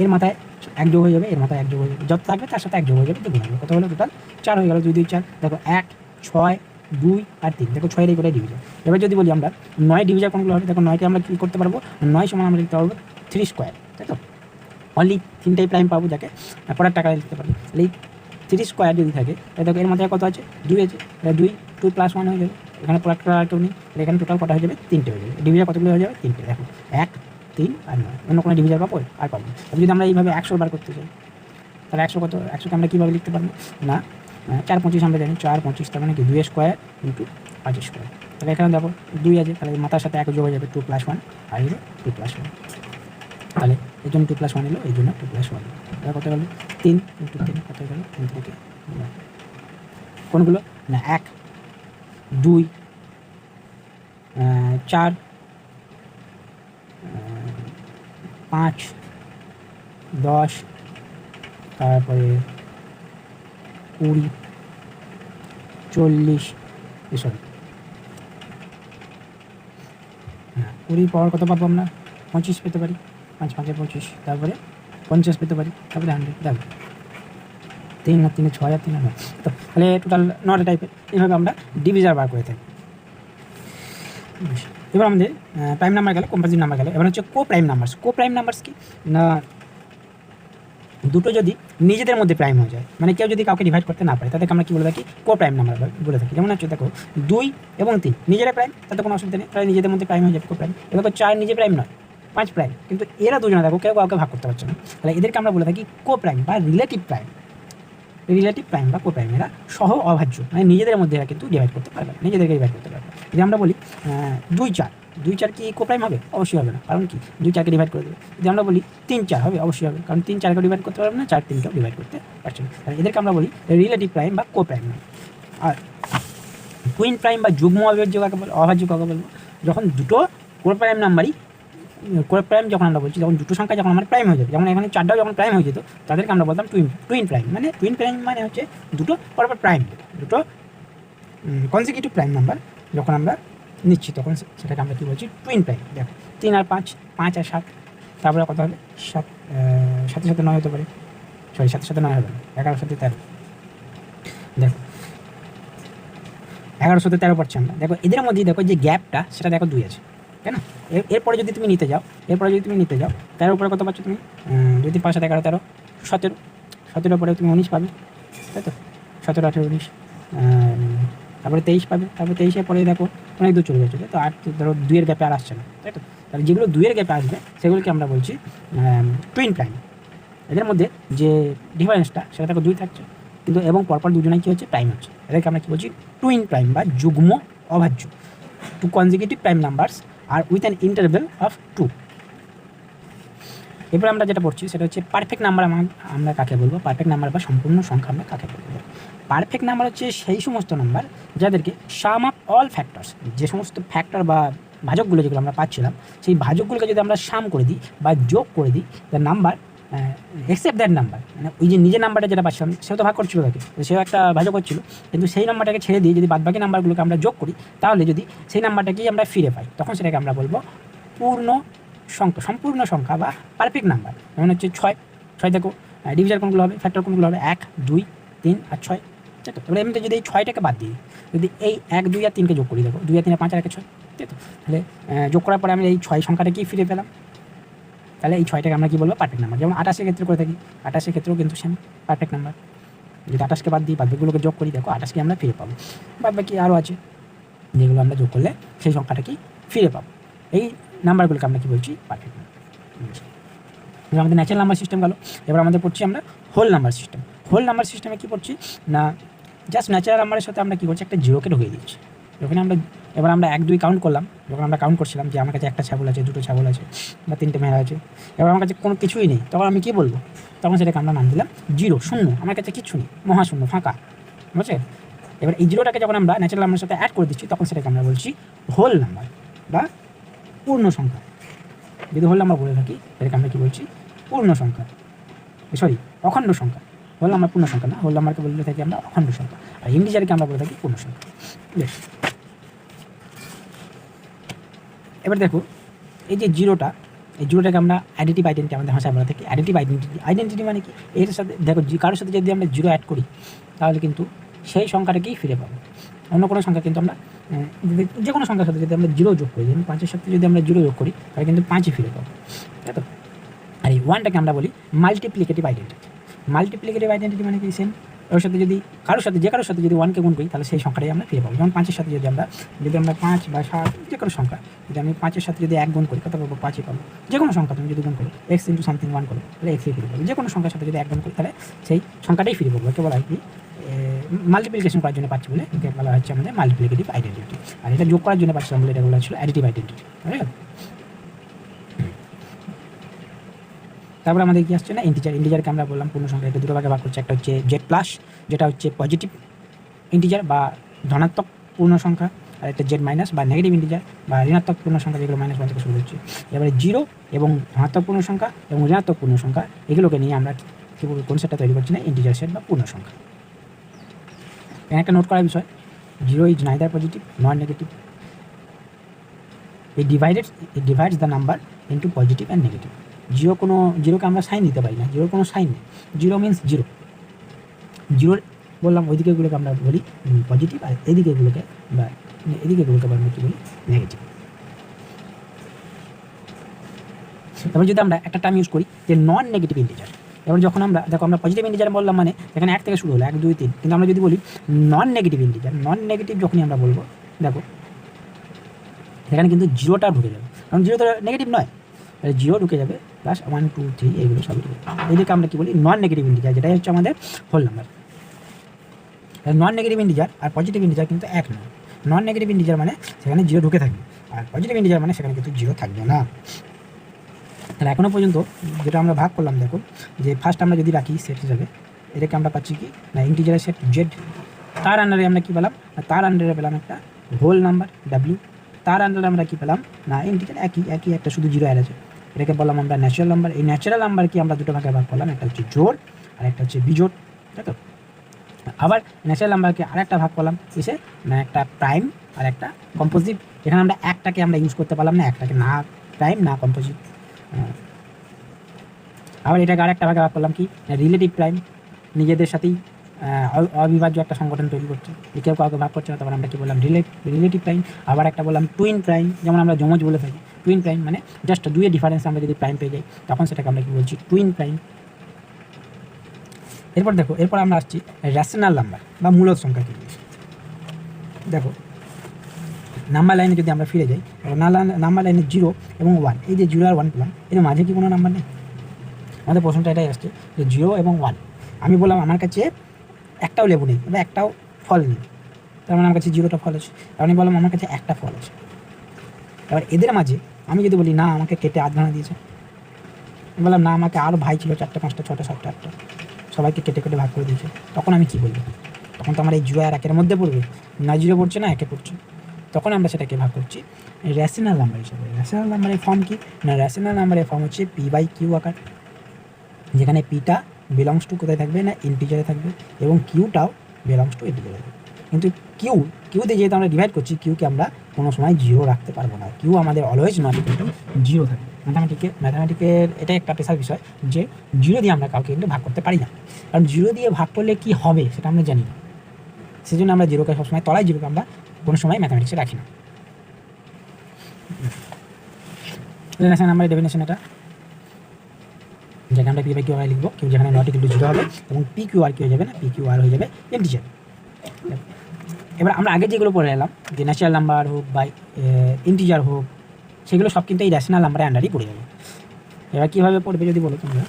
এর মাথায় 1 যোগ হয়ে যাবে, এর মাথায় 1 যোগ হয়ে যাবে, যত থাকবে তার সাথে 1 যোগ হয়ে যাবে, দুগুণ হবে, কত হলো টোটাল 4 হয়ে গেল। 2 2 4, দেখো 1 6 2 আর 3, দেখো 6 এই করে ডিভিজার। এবার যদি বলি আমরা 9 ডিভিজার কোনগুলো হবে, দেখো 9কে আমরা কী করতে পারবো, 9 সমান আমরা লিখতে পারবো 3², তাই তো? অনলি 3টাই প্রাইম পাবো যাকে পরের টাকায় লিখতে পারবো। এই 3² যদি থাকে তাহলে দেখো এর মাথায় কত আছে, 2 আছে, 2 + 1 হয়ে যাবে, এখানে পরের টাকা আর কেউ নেই, এখানে টোটাল কটা হয়ে যাবে, 3টে হয়ে যাবে। ডিভিজার কতগুলো হয়ে যাবে, 3টে। দেখো 1 3 আর 9, অন্য কোনো ডিভিজার পাবো আর পাবো। যদি আমরা এইভাবে 100 বার করতে চাই তাহলে 100 কত, 100কে আমরা কীভাবে লিখতে পারবো না, 4 25 আমরা জানি, 4 25 তার মানে কি 2² × 5²। তাহলে এখানে দেখো 2 আছে, তাহলে মাথার সাথে 1 যোগ হয়ে যাবে, 2 + 1 আর হলো 2 + 1, তাহলে এই জন্য 2 + 1 এলো, এই জন্য 2 + 1। তাহলে কত গেল, 3 × 3 কত গেল, 3 থেকে কোনগুলো না, 1 2 4 5 10, তারপরে 20 40, সরি 20 পাওয়ার কত পাবো আমরা, 25 পেতে পারি, 5 5 25, তারপরে 50 পেতে পারি, তারপরে 100, দেখো 3 আর 3 6 আর 3 9, তো তাহলে টোটাল 9টা টাইপের। এইভাবে আমরা ডিভিজার বার করে থাকি। এবার আমাদের প্রাইম নাম্বার গেল, কম্পোজিট নাম্বার গেল, এবার হচ্ছে কো প্রাইম নাম্বারস কি না, দুটো যদি নিজেদের মধ্যে প্রাইম হয়ে যায়, মানে কেউ যদি কাউকে ডিভাইড করতে না পারে, তাদেরকে আমরা কী বলে থাকি? কো প্রাইম নাম্বার বলে থাকি। যেমন হচ্ছে দেখো 2 এবং 3 নিজেরা প্রাইম, তাতে কোনো অসুবিধা নেই, তারা নিজেদের মধ্যে প্রাইম হয়ে যাবে, কো প্রাইম। এবার 4 নিজে প্রাইম নয়, 5 প্রাইম, কিন্তু এরা দুজনে দেখো কেউ কাউকে ভাগ করতে পারছে না, তাহলে এদেরকে আমরা বলে থাকি কো প্রাইম বা রিলেটিভ প্রাইম। রিলেটিভ প্রাইম বা কো প্রাইম এরা সহ অভাজ্য, মানে নিজেদের মধ্যে এরা কিন্তু ডিভাইড করতে পারবে না, নিজেদেরকে ডিভাইড করতে পারবে। যদি আমরা বলি 2-4 কি কো প্রাইম হবে? অবশ্যই হবে না, কারণ কি 2-4কে ডিভাইড করে দেবে। যদি আমরা বলি 3-4 হবে? অবশ্যই হবে, কারণ 3-4কে ডিভাইড করতে পারবে না, 4-3কেও ডিভাইড করতে পারছে না। তাহলে এদেরকে আমরা বলি রিলেটিভ প্রাইম বা কো প্রাইম। আর টুইন প্রাইম বা যুগ্ম অভাজ্য কাকে বলবো? অভাজ্য কাকে বলবো? যখন দুটো কো প্রাইম নাম্বারই, কো প্রাইম যখন আমরা বলছি, যখন দুটো সংখ্যা যখন আমার প্রাইম হয়ে যাবে, যেমন এখানে 4টাও যখন প্রাইম হয়ে যেত, তাদেরকে আমরা বলতাম টুইন প্রাইম। মানে টুইন প্রাইম মানে হচ্ছে দুটো পরপর প্রাইম, দুটো কনসিকিউটিভ প্রাইম নাম্বার যখন আমরা নিচ্ছি, তখন সেটাকে আমরা কী বলছি? Twin prime. দেখো 3 আর 5, 5 আর 7, তারপরে কত হবে? 7 সাথে 9 হতে পারে, 7 সাথে 9 হবে না, 11 সাথে 13। দেখো 11 সাথে 13 পাচ্ছি আমরা। দেখো এদের মধ্যেই দেখো যে গ্যাপটা, সেটা দেখো 2 আছে, তাই না? এরপরে যদি তুমি নিতে যাও, 13 উপরে কত পাচ্ছ তুমি? যদি 5 7 11 13 17, 17 পরে তুমি 19 পাবে, তাই তো? 17 18 19, তারপরে 23 পাবে, তারপরে 23-এর পরে দেখো অনেক দূর চলে যাচ্ছে, তো আর ধরো 2-এর গ্যাপে আর আসছে না, তাই তো? তাহলে যেগুলো 2-এর গ্যাপে আসবে সেগুলোকে আমরা বলছি টুইন প্রাইম। এদের মধ্যে যে ডিফারেন্সটা সেটা দেখো 2 থাকছে, কিন্তু এবং পরপর দুজনেই কী হচ্ছে? প্রাইম হচ্ছে। এদেরকে আমরা কী বলছি? টুইন প্রাইম বা যুগ্ম অভাজ্য। 2 consecutive prime numbers are with an interval of 2. এরপর আমরা যেটা পড়ছি সেটা হচ্ছে পারফেক্ট নাম্বার। আমরা কাকে বলবো? পারফেক্ট নাম্বার বা সম্পূর্ণ সংখ্যা আমরা কাকে বলবো? পারফেক্ট নাম্বার হচ্ছে সেই সমস্ত নাম্বার যাদেরকে সাম অফ অল ফ্যাক্টরস, যে সমস্ত ফ্যাক্টর বা ভাজকগুলো যেগুলো আমরা পাচ্ছিলাম, সেই ভাজকগুলোকে যদি আমরা সাম করে দিই বা যোগ করে দিই, the number except that number, মানে ওই যে নিজের নাম্বারটা যেটা পাচ্ছিলাম, সেও তো ভাগ করছিল তাকে, সেও একটা ভাজক হচ্ছিল, কিন্তু সেই নাম্বারটাকে ছেড়ে দিয়ে যদি বাদবাকি নাম্বারগুলোকে আমরা যোগ করি, তাহলে যদি সেই নাম্বারটাকেই আমরা ফিরে পাই, তখন সেটাকে আমরা বলবো পূর্ণ সংখ্যা, সম্পূর্ণ সংখ্যা বা পারফেক্ট নাম্বার। যেমন হচ্ছে 6 দেখো ডিভিজার কোনগুলো হবে? ফ্যাক্টর কোনগুলো হবে? 1 2 3 আর 6, তাই তো? এবার এমনিতে যদি এই 6টাকে বাদ দিই, যদি এই 1 2 আর 3কে যোগ করি, দেখো 2 আর 3 আর 5 আর 1 6, তাই তো? তাহলে যোগ করার পরে আমি এই 6 সংখ্যাটাকেই ফিরে পেলাম, তাহলে এই 6টাকে আমরা কী বলবো? Perfect number. যেমন 28-এর ক্ষেত্রে করে থাকি, 28-এর ক্ষেত্রেও কিন্তু সেম পারফেক্ট নাম্বার। যদি 28কে বাদ দিই, বাদবাকিগুলোকে যোগ করি, দেখো 28কে আমরা ফিরে পাবো। বাদবাকি আরও আছে যেগুলো আমরা যোগ করলে সেই সংখ্যাটাকেই ফিরে পাবো। এই নাম্বারগুলোকে আমরা কী বলছি? Perfect number. আমাদের ন্যাচারাল নাম্বার সিস্টেম গেল। এবার আমাদের পড়ছি আমরা whole number system. Whole number সিস্টেমে কী পড়ছি না, জাস্ট ন্যাচারাল নাম্বারের সাথে আমরা কী করছি? একটা জিরোকে ঢুকিয়ে দিচ্ছি। যখন আমরা 1 2 কাউন্ট করলাম, যখন আমরা কাউন্ট করছিলাম যে আমার কাছে একটা ছাগল আছে, 2টো ছাগল আছে বা 3টে মেয়েরা আছে, এবার আমার কাছে কোনো কিছুই নেই, তখন আমি কী বলবো? তখন সেটাকে আমরা নাম দিলাম জিরো, শূন্য। আমার কাছে কিচ্ছু নেই, মহাশূন্য, ফাঁকা, বুঝছে? এবার এই জিরোটাকে যখন আমরা ন্যাচারাল নাম্বারের সাথে অ্যাড করে দিচ্ছি, তখন সেটাকে আমরা বলছি হোল নাম্বার বা পূর্ণ সংখ্যা। যদি হোল নাম্বার বলে থাকি, সেটাকে আমরা কী বলছি? পূর্ণ সংখ্যা, অখণ্ড সংখ্যা। হোল নাম্বার পূর্ণ সংখ্যা না, হোল নাম্বারকে বলে থাকি আমরা অখণ্ড সংখ্যা, আর ইন্টিজারকে আমরা বলে থাকি পূর্ণ সংখ্যা। বেশ, এবার দেখো এই যে জিরোটাকে আমরা অ্যাডিটিভ আইডেন্টিটি আমাদের ভাষায় বলা থাকি। অ্যাডিটিভ আইডেন্টিটি মানে কি? এর সাথে দেখো কারোর সাথে যদি আমরা জিরো অ্যাড করি, তাহলে কিন্তু সেই সংখ্যাটাকেই ফিরে পাবো। অন্য কোনো সংখ্যা কিন্তু আমরা যে কোনো সংখ্যার সাথে যদি আমরা জিরো যোগ করি, যেমন 5-এর সাথে যদি আমরা জিরো যোগ করি, তাহলে কিন্তু 5ই ফিরে পাবো, তাই তো? আর এই 1টাকে আমরা বলি মাল্টিপ্লিকেটিভ আইডেন্টিটি। মাল্টিপ্লিকেটিভ আইডেন্টিটি মানে কি? সেম, ওর সাথে যদি কারোর সাথে যদি 1কে গুণ করি, তাহলে সেই সংখ্যাটাই আমরা ফিরে পাবো। যেমন 5-এর সাথে যদি আমরা 5 বা 7, যে কোনো সংখ্যা যদি আমি 5-এর সাথে যদি 1 গুণ করি, কত পাবো? 5ই পাবো। যে কোনো সংখ্যা তুমি যদি গুণ করো, x ইন্টু সামথিং 1 করো, তাহলে x ফিরে পাবো। যে কোনো সংখ্যার সাথে যদি 1 গুণ করি, তাহলে সেই সংখ্যাটাই ফিরে পাবো। একে বলা হয় কি? মাল্টিপ্লিকেশন করার জন্য পাচ্ছি বলে একে বলা হচ্ছে আমাদের মাল্টিপ্লিকেটিভ আইডেন্টিটি। আর এটা যোগ করার জন্য পাচ্ছিলাম বলে এটা বলা ছিল অ্যাডিটিভ আইডেন্টিটি। তারপরে আমাদের কি আসছে না? ইন্টিজারকে আমরা বললাম পূর্ণ সংখ্যা। এটা দুটো ভাগে ভাগ করছে। একটা হচ্ছে জেড প্লাস, যেটা হচ্ছে পজিটিভ ইন্টিজার বা ধনাত্মক পূর্ণ সংখ্যা, আর একটা জেড মাইনাস বা নেগেটিভ ইন্টিজার বা ঋণাত্মক পূর্ণ সংখ্যা, যেগুলো -1 থেকে শুরু হচ্ছে। এবারে জিরো এবং ধনাত্মক পূর্ণ সংখ্যা এবং ঋণাত্মক পূর্ণ সংখ্যা, এগুলোকে নিয়ে আমরা কী বলবো? কোন সেটটা তৈরি করছি না? ইন্টিজার সেট বা পূর্ণ সংখ্যা। এখানে একটা নোট করার বিষয়, zero is neither positive not negative. It divides the number into positive and negative. জিরোকে আমরা সাইন দিতে পারি না, জিরোর কোনো সাইন নেই। Zero means zero. জিরোর বললাম ওই দিকেগুলোকে আমরা বলি পজিটিভ, আর এদিকেগুলোকে আমরা কী বলি? নেগেটিভ। এবার যদি আমরা একটা টার্ম ইউজ করি যে নন নেগেটিভ ইন্টিজার, এবার যখন আমরা দেখো আমরা পজিটিভ ইন্টিজার বললাম মানে এখানে 1 থেকে শুরু হলো 1 2 3, কিন্তু আমরা যদি বলি নন নেগেটিভ ইন্টিজার, নন নেগেটিভ যখনই আমরা বলবো দেখো এখানে কিন্তু জিরোটা ঢুকে যাবে, কারণ জিরো তো নেগেটিভ নয়, জিরো ঢুকে যাবে প্লাস 1 2 3 এইগুলো সবই ঢুকে যাবে। এদিকে আমরা কী বলি নন নেগেটিভ ইন্টিজার, যেটাই হচ্ছে আমাদের whole number. Non negative integer আর পজিটিভ ইন্টিজার কিন্তু এক নয়। নন নেগেটিভ ইন্টিজার মানে সেখানে জিরো ঢুকে থাকবে, আর পজিটিভ ইন্টিজার মানে সেখানে কিন্তু জিরো থাকবে না। তাহলে এখনও পর্যন্ত যেটা আমরা ভাগ করলাম দেখো, যে ফার্স্ট আমরা যদি রাখি সেট হিসাবে, এটাকে আমরা পাচ্ছি কি না ইন্টিজারের সেট জেড, তার আন্ডারে আমরা কী পেলাম না তার আন্ডারে পেলাম একটা হোল নাম্বার ডাব্লিউ, তার আন্ডারে আমরা কী পেলাম না ইন্টিজার একই একটা শুধু জিরো অ্যাড আছে, এটাকে বললাম আমরা ন্যাচারাল নাম্বার। এই ন্যাচারাল নাম্বারকে আমরা দুটো ভাগে ভাগ করলাম, একটা হচ্ছে জোড় আর একটা হচ্ছে বিজোড়, তাই তো। আবার ন্যাচারাল নাম্বারকে আরেকটা ভাগ করলাম কিসে না একটা প্রাইম আর একটা কম্পোজিট। এখানে আমরা একটাকে আমরা ইউজ করতে পারলাম না, একটাকে না প্রাইম না কম্পোজিট। আবার এটাকে আরেকটা ভাগে ভাগ করলাম কি রিলেটিভ প্রাইম, নিজেদের সাথেই অবিভাজ্য একটা সংগঠন তৈরি করছে, কেউ কাউকে ভাগ করছে না, তারপর আমরা কি বললাম রিলেটিভ প্রাইম। আবার একটা বললাম টুইন প্রাইম, যেমন আমরা যমজ বলে থাকি। টুইন প্রাইম মানে জাস্ট দুইয়ের ডিফারেন্স আমরা যদি প্রাইম পেয়ে যাই তখন সেটাকে আমরা কি বলছি টুইন প্রাইম। এরপর দেখো এরপর আমরা আসছি রেশনাল নাম্বার বা মূলদ সংখ্যা কি জিনিস। দেখো নাম্বার লাইনে যদি আমরা ফিরে যাই, নাম্বার লাইনে 0 এবং 1, এই যে 0 আর 1 পেলাম, এর মাঝে কি কোনো নাম্বার নেই? আমাদের প্রশ্নটা এটাই আসছে যে 0 এবং 1, আমি বললাম আমার কাছে একটাও লেবু নেই বা একটাও ফল নেই, তার মানে আমার কাছে 0টা ফল আছে। আমি বললাম আমার কাছে একটা ফল আছে। এবার এদের মাঝে আমি যদি বলি না আমাকে কেটে আধখানা দিয়েছে, আমি বললাম না আমাকে আরও ভাই ছিল 4টা 5টা 6টা 7টা 8টা, সবাইকে কেটে কেটে ভাগ করে দিয়েছে, তখন আমি কী বলবো? তখন তো আমার এই 0 আর 1-এর মধ্যে পড়বে না, 0 পড়ছে না 1-এ পড়ছে, তখন আমরা সেটাকে ভাগ করছি রেশনাল নাম্বার হিসেবে। রেশনাল নাম্বারের ফর্ম কি না রেশনাল নাম্বারের ফর্ম হচ্ছে P/Q আকার, যেখানে পিটা বিলংস টু কোথায় থাকবে না ইন্টিজারে থাকবে এবং কিউটাও বিলংস টু ইন্টিজারে থাকবে। কিন্তু কিউতে যেহেতু আমরা ডিভাইড করছি, কিউকে আমরা কোনো সময় 0 রাখতে পারবো না, কিউ আমাদের অলওয়েজ নট ইকুয়াল টু 0 থাকে। ম্যাথামেটিকের এটাই একটা পেশার বিষয় যে 0 দিয়ে আমরা কাউকে কিন্তু ভাগ করতে পারি না, কারণ 0 দিয়ে ভাগ করলে কি হবে সেটা আমরা জানি না, সেজন্য আমরা 0কে সবসময় তলায় 0কে আমরা কোনো সময় ম্যাথামেটিক্সে রাখি না। রেশনাল নাম্বারের ডেফিনেশন এটা, যেখানে আমরা P/Q আকারে লিখবো, কিউ যেখানে নট ইকুয়াল টু 0 হবে এবং PQR কি হয়ে যাবে না PQR হয়ে যাবে ইন্টিজার। এবার আমরা আগে যেগুলো পড়ে এলাম যে ন্যাচারাল নাম্বার হোক বা ইন্টিজার হোক, সেগুলো সব কিন্তু এই রেশনাল নাম্বারের আন্ডারই পড়ে যাবে। এবার কীভাবে পড়বে যদি বলো তোমরা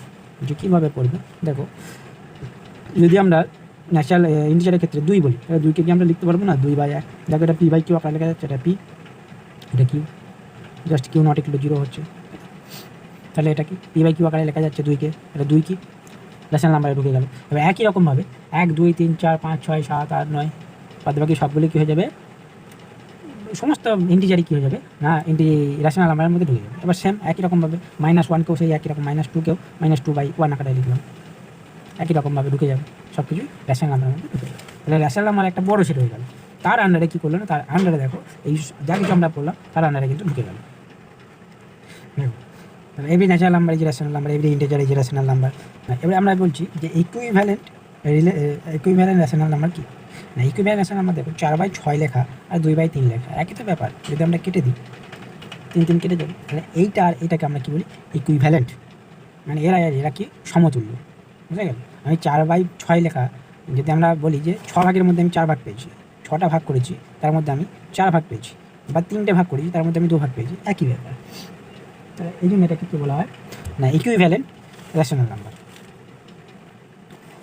যে কীভাবে পড়বে, দেখো যদি আমরা ন্যাচারাল ইন্টিজারের ক্ষেত্রে 2 বলি, তাহলে 2কে কি আমরা লিখতে পারবো না 2/1। দেখো এটা P/Q আকারে লেখা যাচ্ছে, এটা P, এটা Q, just Q not equal to 0 হচ্ছে, তাহলে এটা কি P/Q আকারে লেখা যাচ্ছে 2কে, এটা 2 কি রেশনাল নাম্বারে ঢুকে গেল। এবার একই রকমভাবে 1 2 3 4 5 6 7 8 9 বাদ বাকি সবগুলি কী হয়ে যাবে, সমস্ত ইন্টিজারই কী হয়ে যাবে না রেশনাল নাম্বারের মধ্যে ঢুকে যাবে। এবার সেম একই রকমভাবে -1কেও সেই একই রকম, -2কেও -2/1 আকারে লিখলাম, একই রকমভাবে ঢুকে যাবে, সব কিছুই রেশনাল নাম্বারের মধ্যে ঢুকে যাবে। তাহলে রেশনাল নাম্বার একটা বড় সেট হয়ে গেল, তার আন্ডারে কী করলো না তার আন্ডারে দেখো এই যা কিছু আমরা পড়লাম তার আন্ডারে কিন্তু ঢুকে গেল। তাহলে এভরি ন্যাচারাল নাম্বার এই যে রেশনাল নাম্বার, এভরি ইন্টিজার এই যে রেশনাল নাম্বার। এবার আমরা বলছি যে ইকুইভ্যালেন্ট রেশনাল নাম্বার কি না, ইকুইভ্যালেন্ট রেশনাল নাম্বার দেখো 4/6 লেখা আর 2/3 লেখা, একই তো ব্যাপার। যদি আমরা কেটে দিই 3 কেটে যাবে, তাহলে এইটা আর এটাকে আমরা কী বলি ইকুইভ্যালেন্ট, মানে এরা কি সমতুল্য, বুঝা গেল। আমি 4/6 লেখা যদি আমরা বলি যে 6 ভাগের মধ্যে আমি 4 ভাগ পেয়েছি, 6টা ভাগ করেছি তার মধ্যে আমি 4 ভাগ পেয়েছি, বা 3টে ভাগ করেছি তার মধ্যে আমি 2 ভাগ পেয়েছি, একই ব্যাপার। তাহলে এই জন্য এটাকে কী বলা হয় না ইকুইভ্যালেন্ট রেশনাল নাম্বার।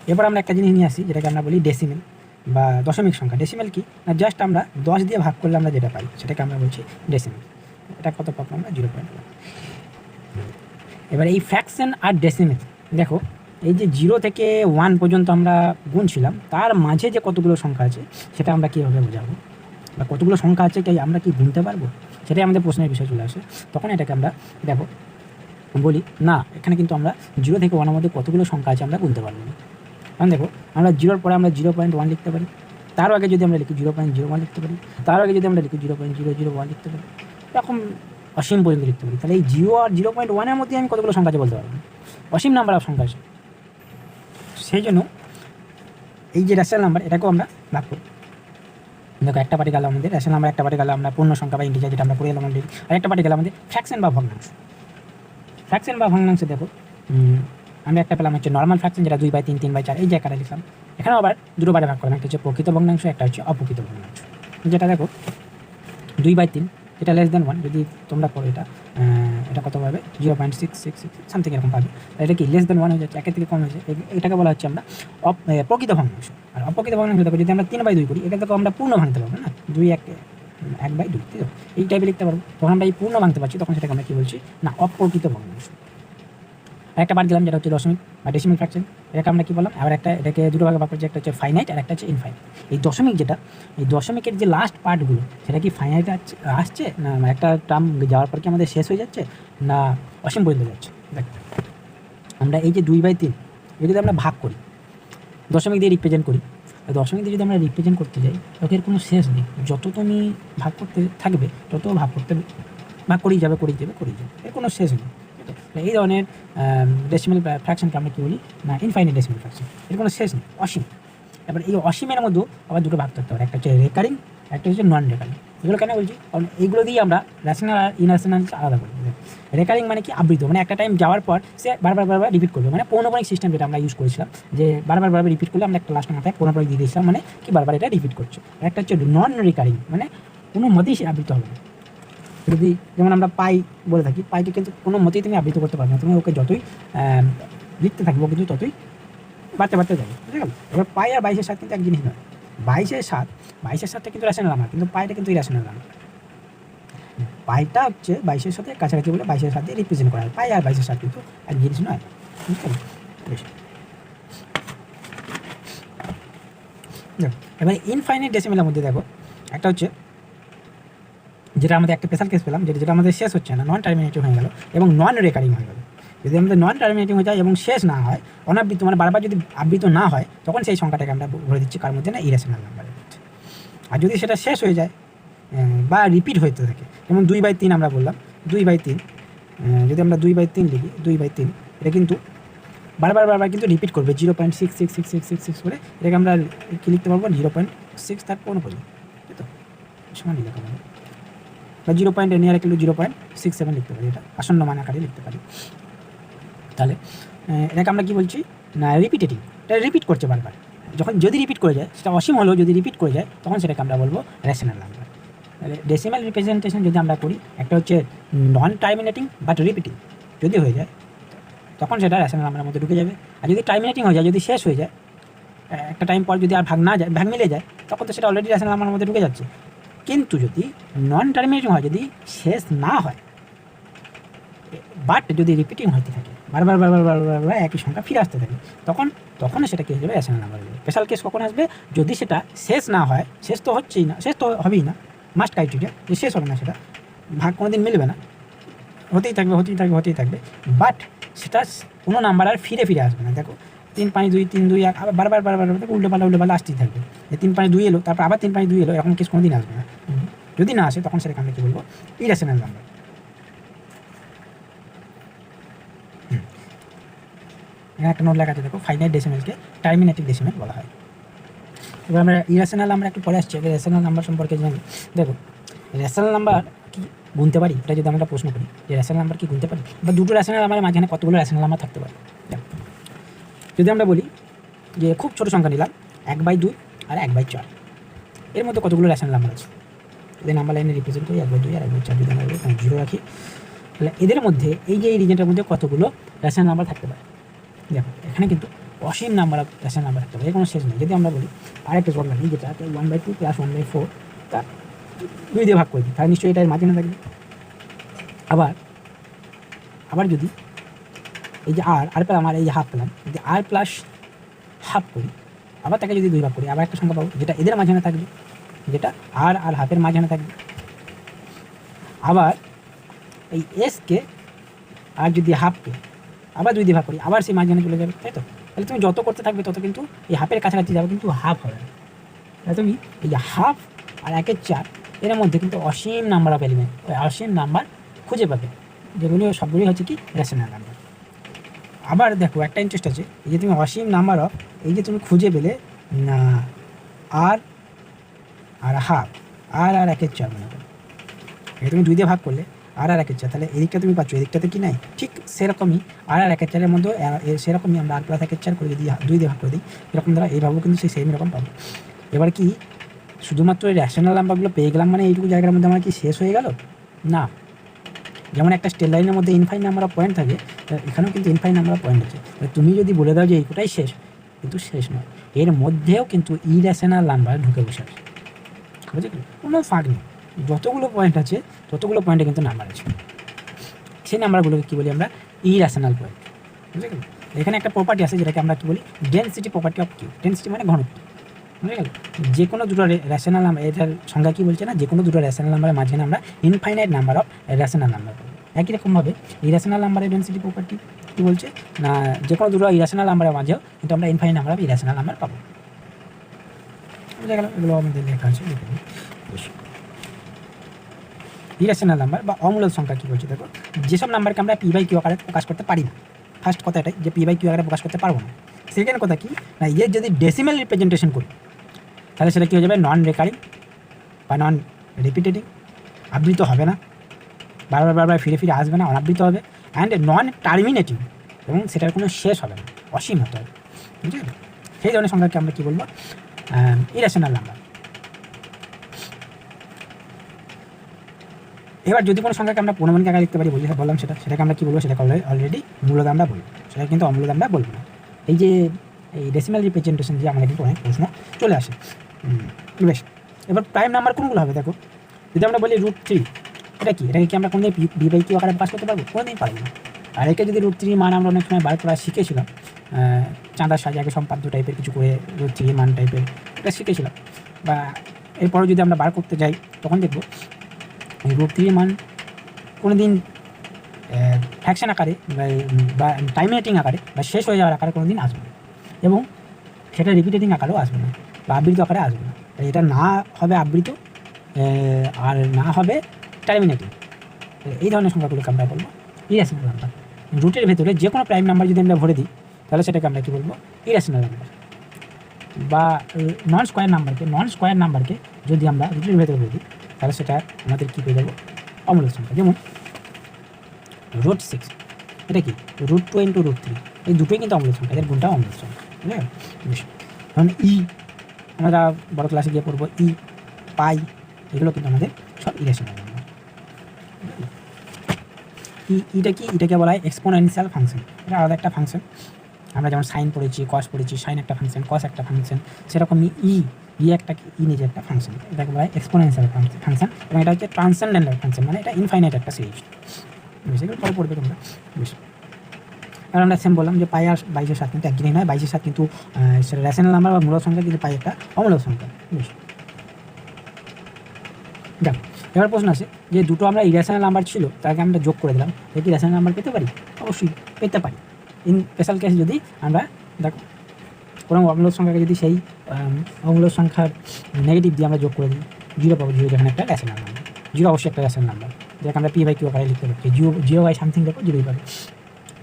এরপর আমরা একটা জিনিস নিয়ে আসি যেটাকে আমরা বলি ডেসিমেল বা দশমিক সংখ্যা। ডেসিমেল কি না জাস্ট আমরা 10 দিয়ে ভাগ করলে আমরা যেটা পাই সেটাকে আমরা বলছি ডেসিমেল। এটা কত পাবো আমরা 0.1। এবার এই ফ্র্যাকশন আর ডেসিমেল দেখো, এই যে 0 থেকে 1 পর্যন্ত আমরা গুনছিলাম, তার মাঝে যে কতগুলো সংখ্যা আছে সেটা আমরা কীভাবে বোঝাবো, বা কতগুলো সংখ্যা আছে কি আমরা কি গুনতে পারবো, সেটাই আমাদের প্রশ্নের বিষয় চলে আসে। তখন এটাকে আমরা দেখো বলি না এখানে কিন্তু আমরা 0 থেকে 1-এর মধ্যে কতগুলো সংখ্যা আছে আমরা গুনতে পারবো না। কারণ দেখো আমরা 0-র পরে আমরা 0.1 লিখতে পারি, তার আগে যদি আমরা লিখি 0.01 লিখতে পারি, তার আগে যদি আমরা লিখি 0.001 লিখতে পারি, এরকম অসীম পর্যন্ত লিখতে পারি। তাহলে এই 0 আর 0.1-এর মধ্যে আমি কতগুলো সংখ্যা আছে বলতে পারবো না, অসীম নাম্বার অফ সংখ্যা আছে। সেই জন্য এই যে রেশনাল নাম্বার এটাকেও আমরা ভাগ করি। দেখো একটা পার্টি গেল আমাদের রেশনাল নাম্বার, একটা পার্টি গেল আমরা পূর্ণ সংখ্যা বা ইন্টিজার যেটা আমরা পড়ে এলাম অলরেডি, আর একটা পার্টি গেল আমাদের ফ্র্যাকশন বা ভগ্নাংশ। ফ্র্যাকশন বা ভগ্নাংশে দেখো আমরা একটা পেলাম হচ্ছে নর্মাল ফ্র্যাকশন, যেটা 2/3, 3/4 এই জায়গাটা লিখলাম। এখানেও আবার দুটো বারে ভাগ করলাম, একটা হচ্ছে প্রকৃত ভগ্নাংশ, একটা হচ্ছে অপ্রকৃত ভগ্নাংশ। যেটা দেখো 2/3 এটা লেস দেন 1, যদি তোমরা করো এটা কত পাবে 0.666 সামথিং এরকম পাবে। এটা কি লেস দেন 1 হয়ে যাচ্ছে, একের থেকে কম হয়েছে, এটাকে বলা হচ্ছে আমরা প্রকৃত ভগ্নাংশ। আর অপ্রকৃত ভগ্নাংশ দেখো যদি আমরা 3/2 করি, এটা দেখো আমরা পূর্ণ ভাঙতে পারবো না, 1/2, ঠিক আছে, এই টাইপে লিখতে পারবো। যখন আমরা এই পূর্ণ ভাঙতে পারছি তখন সেটাকে আমরা কী বলছি না অপ্রকৃত ভগ্নাংশ। একটা বাদ দিলাম যেটা হচ্ছে দশমিক বা ডেসিমাল ফ্র্যাকশন, এটাকে আমরা কী বললাম, আবার এটাকে দুটো ভাগে ভাগ করছি, একটা হচ্ছে ফাইনাইট আর একটা হচ্ছে ইনফাইনাইট। এই দশমিক যেটা, এই দশমিকের যে লাস্ট পার্টগুলো সেটা কি ফাইনাইট আসছে না একটা টার্ম যাওয়ার পর কি আমাদের শেষ হয়ে যাচ্ছে না অসীম পর্যন্ত যাচ্ছে। দেখ আমরা এই যে 2/3 যদি আমরা ভাগ করি, দশমিক দিয়ে রিপ্রেজেন্ট করি, দশমিক দিয়ে যদি আমরা রিপ্রেজেন্ট করতে যাই ওদের কোনো শেষ নেই, যত তুমি ভাগ করতে থাকবে তত ভাগ করেই যাবে এর কোনো শেষ নেই। এই ধরনের ডেসিমাল ফ্র্যাকশনকে আমরা কী বলি না ইনফাইনাইট ডেসিমাল ফ্র্যাকশন, এর কোনো শেষ নেই, অসীম। এবার এই অসীমের মধ্যেও আবার দুটো ভাগ করতে পারে, একটা হচ্ছে রেকারিং, একটা হচ্ছে নন রেকারিং। এগুলো কেন বলছি, কারণ এইগুলো দিয়ে আমরা রেশনাল আর ইনরেশনাল আলাদা করি। রেকারিং মানে কি আবৃত, মানে একটা টাইম যাওয়ার পর সে বারবার রিপিট করবে, মানে পৌনঃপুনিক সিস্টেম যেটা আমরা ইউজ করেছিলাম, যে বারবার রিপিট করলে আমরা একটা লাস্ট মাথায় পৌনঃপুনিক দিয়ে দিয়েছিলাম, মানে কি বারবার এটা রিপিট করছে। আর একটা হচ্ছে নন রিকারিং, মানে কোনো মতেই সে আবৃত হবে না। যদি যেমন আমরা পাই বলে থাকি, পাইকে কিন্তু কোনো মতেই তুমি আবৃত করতে পারবে না, তুমি ওকে যতই লিখতে থাকবো কিন্তু ততই বাড়তে যাবে, বুঝে গেল। এবার পাই আর 22-7 কিন্তু এক জিনিস নয়। 22-7টা কিন্তু রেশনাল নাম্বার, কিন্তু পাইটা কিন্তু ইরেশনাল নাম্বার। পাইটা হচ্ছে 22-এর সাথে কাছাকাছি বলে 22-এর সাথে রিপ্রেজেন্ট করা হয়, পাই আর 22-7 কিন্তু এক জিনিস নয়, বুঝতে পারো। এবার ইনফাইনাইট ডেসিমেলের মধ্যে দেখো একটা হচ্ছে যেটা আমাদের একটা স্পেশাল কেস পেলাম, যেটা আমাদের শেষ হচ্ছে না, নন টার্মিনেটিং হয়ে গেল এবং নন রেকারিং হয়ে গেল। যদি আমাদের নন টার্মিনেটিং হয়ে যায় এবং শেষ না হয়, অনাবৃত মানে বারবার যদি আবৃত না হয়, তখন সেই সংখ্যাটাকে আমরা ভরে দিচ্ছি কার মধ্যে না ইরেশনাল নাম্বারের মধ্যে। আর যদি সেটা শেষ হয়ে যায় বা রিপিট হতে থাকে, যেমন 2/3 আমরা বললাম, 2/3 যদি আমরা 2/3 লিখি, 2/3 এটা কিন্তু বারবার কিন্তু রিপিট করবে 0.66666 করে, এটাকে আমরা কী লিখতে পারবো 0.6 তার কোনো করি, তাই তো সমান লিখতে পারবো, বা 0. নিয়ে রাখলে 0.67 লিখতে পারি, এটা আসন্ন মান আকারে লিখতে পারি। তাহলে এটাকে আমরা কী বলছি না রিপিটেটিং, এটা রিপিট করছে বারবার। যদি রিপিট করে যায়, সেটা অসীম হলেও যদি রিপিট করে যায়, তখন সেটাকে আমরা বলবো রেশনাল নাম্বার। তাহলে ডেসিমাল রিপ্রেজেন্টেশন যদি আমরা করি, একটা হচ্ছে নন টার্মিনেটিং বাট রিপিটিং যদি হয়ে যায়, তখন সেটা রেশনাল নাম্বারের মধ্যে ঢুকে যাবে। আর যদি টার্মিনেটিং হয়ে যায়, যদি শেষ হয়ে যায়, একটা টাইম পর যদি আর ভাগ মিলে যায়, তখন তো সেটা অলরেডি রেশনাল নাম্বারের মধ্যে ঢুকে যাচ্ছে। কিন্তু যদি নন টার্মিনেটিং হয়, যদি শেষ না হয় বাট যদি রিপিটিং হতে থাকে, বারবার একই সংখ্যা ফিরে আসতে থাকে, তখন সেটা কী হয়ে যাবে রেশনাল নাম্বার হয়ে যাবে। স্পেশাল কেস কখন আসবে, যদি সেটা শেষ না হয়, শেষ তো হবেই না, মাস্ট ক্রাইটেরিয়া যে শেষ হবে না, সেটা ভাগ কোনো দিন মিলবে না, হতেই থাকবে, বাট সেটা কোনো নাম্বার আর ফিরে আসবে না। দেখো 3-5-2 3-2 1 আবার বারবার উল্টো পাল্টা আসতেই থাকবে। 3-5-2 এলো, তারপর আবার 3-5-2 এলো, এরকম কেস কোনো দিন আসবে না। যদি না আসে, তখন সেটাকে আমরা কী বলবো ইরেশনাল নাম্বার। এখানে একটা নোট লেখা আছে, দেখো ফাইনাইট ডেসিমেলকে টার্মিনেটিং ডেসিমেল বলা হয়। এবার আমরা ইরেশনাল নাম্বার একটু পরে আসছি, রেশনাল নাম্বার সম্পর্কে জানি। দেখো রেশনাল নাম্বার কি গুনতে পারি, এটা যদি আমরা প্রশ্ন করি যে রেশনাল নাম্বার কি গুনতে পারি, বা দুটো রেশনাল নাম্বারের মাঝখানে কতগুলো রেশনাল নাম্বার থাকতে পারে। যদি আমরা বলি যে খুব ছোটো সংখ্যা নিলাম 1/2 আর 1/4, এর মধ্যে কতগুলো রেশনাল নাম্বার আছে, এদের নাম্বার লাইনে রিপ্রেজেন্ট করি 1/2 আর 1/4, যদি আমরা 0 রাখি, তাহলে এদের মধ্যে এই রিজনটার মধ্যে কতগুলো রেশনাল নাম্বার থাকতে পারে। দেখো এখানে কিন্তু অসীম নাম্বার অফ রেশনাল নাম্বার থাকতে পারে, এর কোনো শেষ নেই। যদি আমরা বলি আরেকটা প্রবলেম নিই, যেটা 1/2 + 1/4 তা 2 দিয়ে ভাগ করে দিই, তাহলে নিশ্চয়ই এটার মাঝখানে থাকবে। আবার যদি এই যে আর পেলাম, আর এই যে হাফ পেলাম, যদি আর প্লাস হাফ করি, আবার তাকে যদি 2 ভাগ করি, আবার একটা সংখ্যা পাবো যেটা এদের মাঝখানে থাকবে, যেটা আর হাফের মাঝখানে থাকবে। আবার এই এসকে আর যদি হাফকে আবার 2 দিয়ে ভাগ করি, আবার সেই মাঝখানে চলে যাবে, তাই তো। তাহলে তুমি যত করতে থাকবে তত কিন্তু এই হাফের কাছাকাছি যাবে, কিন্তু হাফ হবে না। তাহলে তুমি এই যে হাফ আর 1/4 এর মধ্যে কিন্তু অসীম নাম্বার অফ এলিমেন্ট, অসীম নাম্বার খুঁজে পাবে, যেগুলি সবগুলি হচ্ছে কি রেশনাল নাম্বার। আবার দেখো একটা ইন্টারেস্ট আছে, এই যে তুমি অসীম নাম্বার অফ, এই যে তুমি খুঁজে পেলে না আর হাফ আর 1/4 মনে করো, এই তুমি 2 দিয়ে ভাগ করলে R1 তাহলে এদিকটা তুমি পাচ্ছ, এদিকটাতে কি নাই, ঠিক সেরকমই R1 মধ্যে সেরকমই আমরা R+1 করে যদি 2 দিয়ে ভাগ করে দিই, এরকম দ্বারা এইভাবেও কিন্তু সেই সেম রকম পাবো। এবার কি শুধুমাত্র এই র্যাশনাল নাম্বারগুলো পেয়ে গেলাম মানে এইটুকু জায়গার মধ্যে আমার কি শেষ হয়ে গেল? না, যেমন একটা স্টেট লাইনের মধ্যে ইনফাইনাইট নাম্বার অফ পয়েন্ট থাকে, এখানেও কিন্তু ইনফাইনাইট নাম্বার অফ পয়েন্ট আছে। তুমি যদি বলে দাও যে এইটাই শেষ, কিন্তু শেষ নয়, এর মধ্যেও কিন্তু ইরেশনাল নাম্বার ঢুকে বসে আছে, বুঝলি? কোনো ফাঁক নেই, যতগুলো পয়েন্ট আছে ততগুলো পয়েন্টে কিন্তু নাম্বার আছে, সেই নাম্বারগুলোকে কী বলি আমরা? ইরেশনাল পয়েন্ট, বুঝে গেল? এখানে একটা প্রপার্টি আছে যেটাকে আমরা কী বলি? Density property of Q. Density মানে ঘনত্ব, বুঝে গেল? যে কোনো দুটো রেশনাল নাম্বার, এটার সংখ্যা কী বলছে না, যে কোনো দুটো রেশনাল নাম্বারের মাঝখানে আমরা infinite number of rational number পাবো। একই রকমভাবে ইরেশনাল নাম্বারের ডেনসিটি প্রপার্টি কী বলছে না, যে কোনো দুটো ইরেশনাল নাম্বারের মাঝেও কিন্তু আমরা infinite number of irrational number পাবো, বুঝে গেল? এগুলো আমাদের লেখা আছে, লিখে নিই। ইরেশনাল নাম্বার বা অমূলক সংখ্যা কী বলছে দেখো, যেসব নাম্বারকে আমরা P/Q আকারে প্রকাশ করতে পারি না। ফার্স্ট কথা এটাই যে P/Q আকারে প্রকাশ করতে পারবো না। সেকেন্ড কথা কি না, এর যদি ডেসিমেল রিপ্রেজেন্টেশন করি তাহলে সেটা কী হয়ে যাবে? নন রেকারিং বা নন রিপিটেটিং, আবৃত হবে না, বারবার ফিরে ফিরে আসবে না, অনাবৃত হবে, অ্যান্ড নন টার্মিনেটিং, এবং সেটার কোনো শেষ হবে না, অসীম হতে হবে, বুঝলি? সেই ধরনের সংখ্যাকে আমরা কী বলবো? Irrational number. এবার যদি কোনো সংখ্যাকে আমরা পূর্ণমানিক আকারে লিখতে পারি, বললাম সেটাকে আমরা কী বলবো? সেটাকে অলরেডি মূলদ আমরা বলবো, সেটা কিন্তু অমূলদ আমরা বলবো না। এই যে এই ডেসিমাল রিপ্রেজেন্টেশন দিয়ে আমাদের কিন্তু অনেক প্রশ্ন চলে আসে। বেশ, এবার প্রাইম নাম্বার কোনগুলো হবে দেখো, যদি আমরা বলি √3, এটা কি? এটাকে কি আমরা কোনোদিন P/Q আকারে প্রকাশ করতে পারবো? কোনোদিন পারবো না। আর একে যদি √3 মান আমরা অনেক সময় বার করা শিখেছিলাম, চাঁদার সাজাকে সম্পাদ্য টাইপের কিছু করে √3 মান টাইপের এটা শিখেছিলাম, বা এরপরও যদি আমরা বার করতে যাই তখন দেখবো এই √3 মান কোনো দিন ফ্র্যাকশন আকারে বা টাইমিনেটিং আকারে বা শেষ হয়ে যাওয়ার আকারে কোনো দিন আসবে না, এবং সেটা রিপিটেটিং আকারেও আসবে না বা আবৃত আকারে আসবে না। এটা না হবে আবৃত আর না হবে টার্মিনেটিং। এই ধরনের সংখ্যাগুলোকে আমরা বলবো ইরেশনাল নাম্বার। রুটের ভেতরে যে কোনো প্রাইম নাম্বার যদি আমরা ভরে দিই তাহলে সেটাকে আমরা কী বলবো? Irrational number. বা নন স্কোয়ার নাম্বারকে যদি আমরা রুটের ভেতরে ভরে দিই তাহলে সেটা আমাদের কী পেয়ে যাবো? অমূলক সংখ্যা। যেমন √6, এটা কি? √2 × √3, এই দুটোই কিন্তু অমূলক সংখ্যা, এদের গুণটা অমূলক সংখ্যা, বুঝলেন? কারণ আমরা বড় ক্লাসে গিয়ে পড়বো পাই, এগুলো কিন্তু আমাদের সব ইরেশনাল নাম্বার। এটা কি? এটাকে বলা হয় এক্সপোনেনশিয়াল ফাংশন। এটা আলাদা একটা ফাংশন। আমরা যেমন সাইন পড়েছি, কস পড়েছি, সাইন একটা ফাংশন, কস একটা ফাংশন, সেরকমই একটা নিজে একটা ফাংশন, এটাকে বলা হয় এক্সপোনেনশিয়াল ফাংশন, এবং এটা হচ্ছে ট্রান্সেন্ডেন্টাল ফাংশন, মানে এটা ইনফাইনাইট একটা সিরিজ। বেশিরভাগ পরে পড়বে তোমরা। বেশ, আর আমরা সেম বললাম যে পাই আর 22/7 কিন্তু এক জিনিস নয়। 22/7 কিন্তু সেটা রেশনাল নাম্বার বা মূলক সংখ্যা, কিন্তু পাই একটা অমূলক সংখ্যা। বেশ, দেখো এবার প্রশ্ন আছে যে দুটো আমরা ইরেশনাল নাম্বার ছিল তাকে আমরা যোগ করে দিলাম, কি রেশনাল নাম্বার পেতে পারি? অবশ্যই পেতে পারি। ইন স্পেশাল কেস যদি আমরা দেখো কোনো অমূলক সংখ্যাকে যদি সেই অমূলক সংখ্যার নেগেটিভ দিয়ে আমরা যোগ করে দিই, 0 পাবো। 0 যেখানে একটা রেশনাল নাম্বার, 0 অবশ্যই একটা রেশনাল নাম্বার, যেখানে আমরা P/Q আকারে লিখতে পারি। 0 সামথিং দেখো 0ই পাবে,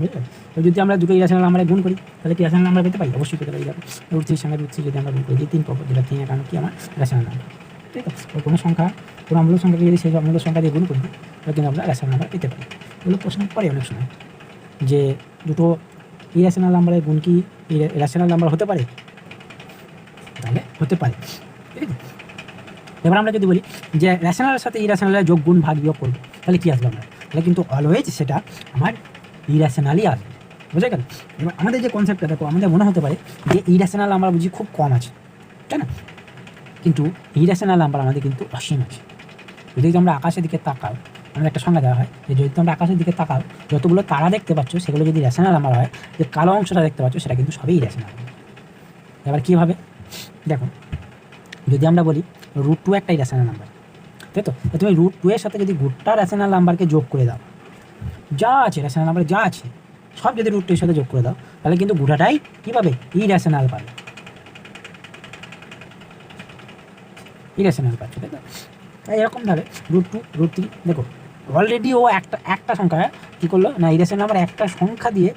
বুঝলেন? তো যদি আমরা দুটো ইরেশনাল নাম্বারে গুণ করি তাহলে কি রেশনাল নাম্বার পেতে পারি? অবশ্যই পেতে পারি। দেখো √3 সঙ্গে √3 যদি আমরা গুণ করি 3 পাবো, যেটা 3 এর কারণে কি আমার রেশনাল নাম্বার। ঠিক আছে, কোনো সংখ্যা কোনো অমূলক সংখ্যাকে যদি সেই অমূলক সংখ্যা দিয়ে গুণ করি তাহলে কিন্তু আমরা রেশনাল নাম্বার পেতে পারি। এগুলো প্রশ্ন পড়ে অনেক সময় যে দুটো ইরেশনাল নাম্বারের গুণ কি রেশনাল নাম্বার হতে পারে? তাহলে হতে পারে। ঠিক আছে, এবার আমরা যদি বলি যে রেশনালের সাথে ইরেশনালের যোগ গুণ ভাগ বিয়োগ করবো তাহলে কী আসবে? আমরা তাহলে কিন্তু অলওয়েজ সেটা আমার ইরেশনালই আসবে, বুঝে গেল? এবার আমাদের যে কনসেপ্টটা দেখো, আমাদের মনে হতে পারে যে ইরেশনাল আমরা বুঝি খুব কম আছে, তাই না? কিন্তু ইরেশনাল নাম্বার আমাদের কিন্তু অসীম আছে। যদি আমরা আকাশের দিকে তাকাও, আমাদের একটা সংজ্ঞা দেওয়া হয় যে যদি তোমরা আকাশের দিকে তাকাও যতগুলো তারা দেখতে পাচ্ছ সেগুলো যদি রেশনাল নাম্বার হয়, যে কালো অংশটা দেখতে পাচ্ছ সেটা কিন্তু সবই ইরেশনাল। এবার কীভাবে দেখো, যদি আমরা বলি √2 একটা ইরেশনাল নাম্বার, তাই তো? তুমি √2 এর সাথে যদি গোটা রেশনাল নাম্বারকে যোগ করে দাও, যা আছে রেশনাল নাম্বার যা আছে সব যদি √2 এর সাথে যোগ করে দাও তাহলে কিন্তু গোটাটাই কী পাবে? ইরেশনাল পাবে, ইরেশনাল পাচ্ছ, তাই তো? তাই এরকমভাবে √2 √3 দেখো অলরেডি ও একটা সংখ্যা কী করলো না, ইরেশনাল নাম্বার একটা সংখ্যা দিয়ে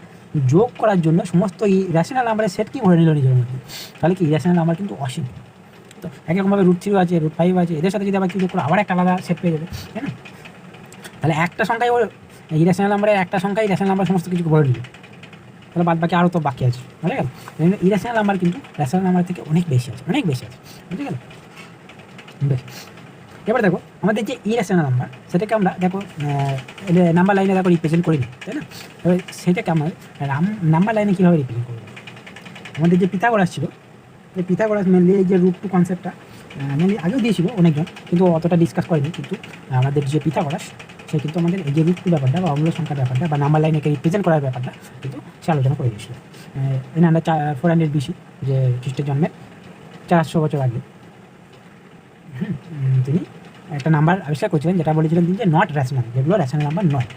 যোগ করার জন্য সমস্ত রেশনাল নাম্বারের সেট কি ভরে নিল নিজের মধ্যে। তাহলে কি ইরেশনাল নাম্বার কিন্তু অসীম। তো একইরকমভাবে √3 আছে, √5 আছে, এদের সাথে যদি আবার কি যোগ করে আবার একটা আলাদা সেট পেয়ে যাবে, তাই না? তাহলে একটা সংখ্যায় ওর ইরেশনাল নাম্বারের একটা সংখ্যায় রেশনাল নাম্বার সমস্ত কিছু ভরে নিল, তাহলে বাদ বাকি আরও তো বাকি আছে, বুঝে গেল? ইরেশনাল নাম্বার কিন্তু রেশনাল নাম্বার থেকে অনেক বেশি আছে, অনেক বেশি আছে, বুঝে গেল? বেশ, এবার দেখো আমাদের যে ইরেশনাল নাম্বার সেটাকে আমরা দেখো নাম্বার লাইনে দেখো রিপ্রেজেন্ট করি, তাই না? এবার সেটাকে আমরা নাম্বার লাইনে কীভাবে রিপ্রেজেন্ট করবো? আমাদের যে পিথাগোরাস ছিল, এই পিথাগোরাস মেনলি এই যে রুট টু কনসেপ্টটা মেনলি আগেও দিয়েছিল অনেকজন, কিন্তু অতটা ডিসকাস করেনি। কিন্তু আমাদের যে পিথাগোরাস সে কিন্তু আমাদের এই যে রুট টু ব্যাপারটা বা অম্ল সংখ্যার ব্যাপারটা বা নাম্বার লাইনকে রিপ্রেজেন্ট করার ব্যাপারটা কিন্তু সে আলোচনা করে দিয়েছিল। এনে আমরা 400 BC, যে খ্রিস্টের জন্মের 400 বছর আগে তিনি একটা নাম্বার আবিষ্কার করেছিলেন, যেটা বলেছিলেন তিনি যে নট রেশনাল, যেগুলো রেশনাল নাম্বার নয়,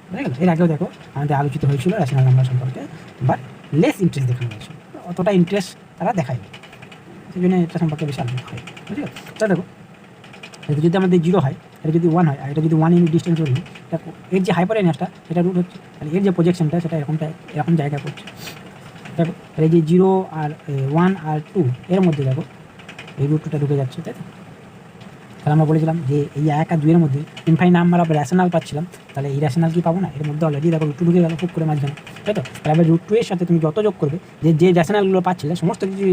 বুঝে গেল? এর আগেও দেখো আমাদের আলোচিত হয়েছিল রেশনাল নাম্বার সম্পর্কে, বাট লেস ইন্টারেস্ট দেখানো হয়েছিল, অতটা ইন্টারেস্ট তারা দেখায়নি, সেই জন্য এটা সম্পর্কে বেশি আলোচনা হয়, বুঝে গেল? তো দেখো এটা যদি আমাদের 0 হয়, এটা যদি 1 হয়, আর এটা যদি 1 ইউনিট ডিস্টেন্স ধরি, দেখো এর যে হাইপারএনাসটা সেটা রুট হচ্ছে, আর এর যে প্রজেকশনটা সেটা এরকম জায়গা করছে। দেখো এই যে 0 আর 1 আর 2 এর মধ্যে দেখো এই রুটটা ঢুকে যাচ্ছে, তাই তো? তাহলে আমরা বলেছিলাম যে এই 1 আর 2 এর মধ্যে ইনফাইনাইট নাম্বার অফ রেশনাল পাচ্ছিলাম, তাহলে এই রেশনাল কি পাবো না? এর মধ্যে অলরেডি দেখো রুট 2 ঢুকে গেল খুব করে মাঝখানে, তাই তো? তাহলে এবার রুট 2 এর সাথে তুমি যত যোগ করবে, যে রেশনালগুলো পাচ্ছিলে সমস্ত কিছু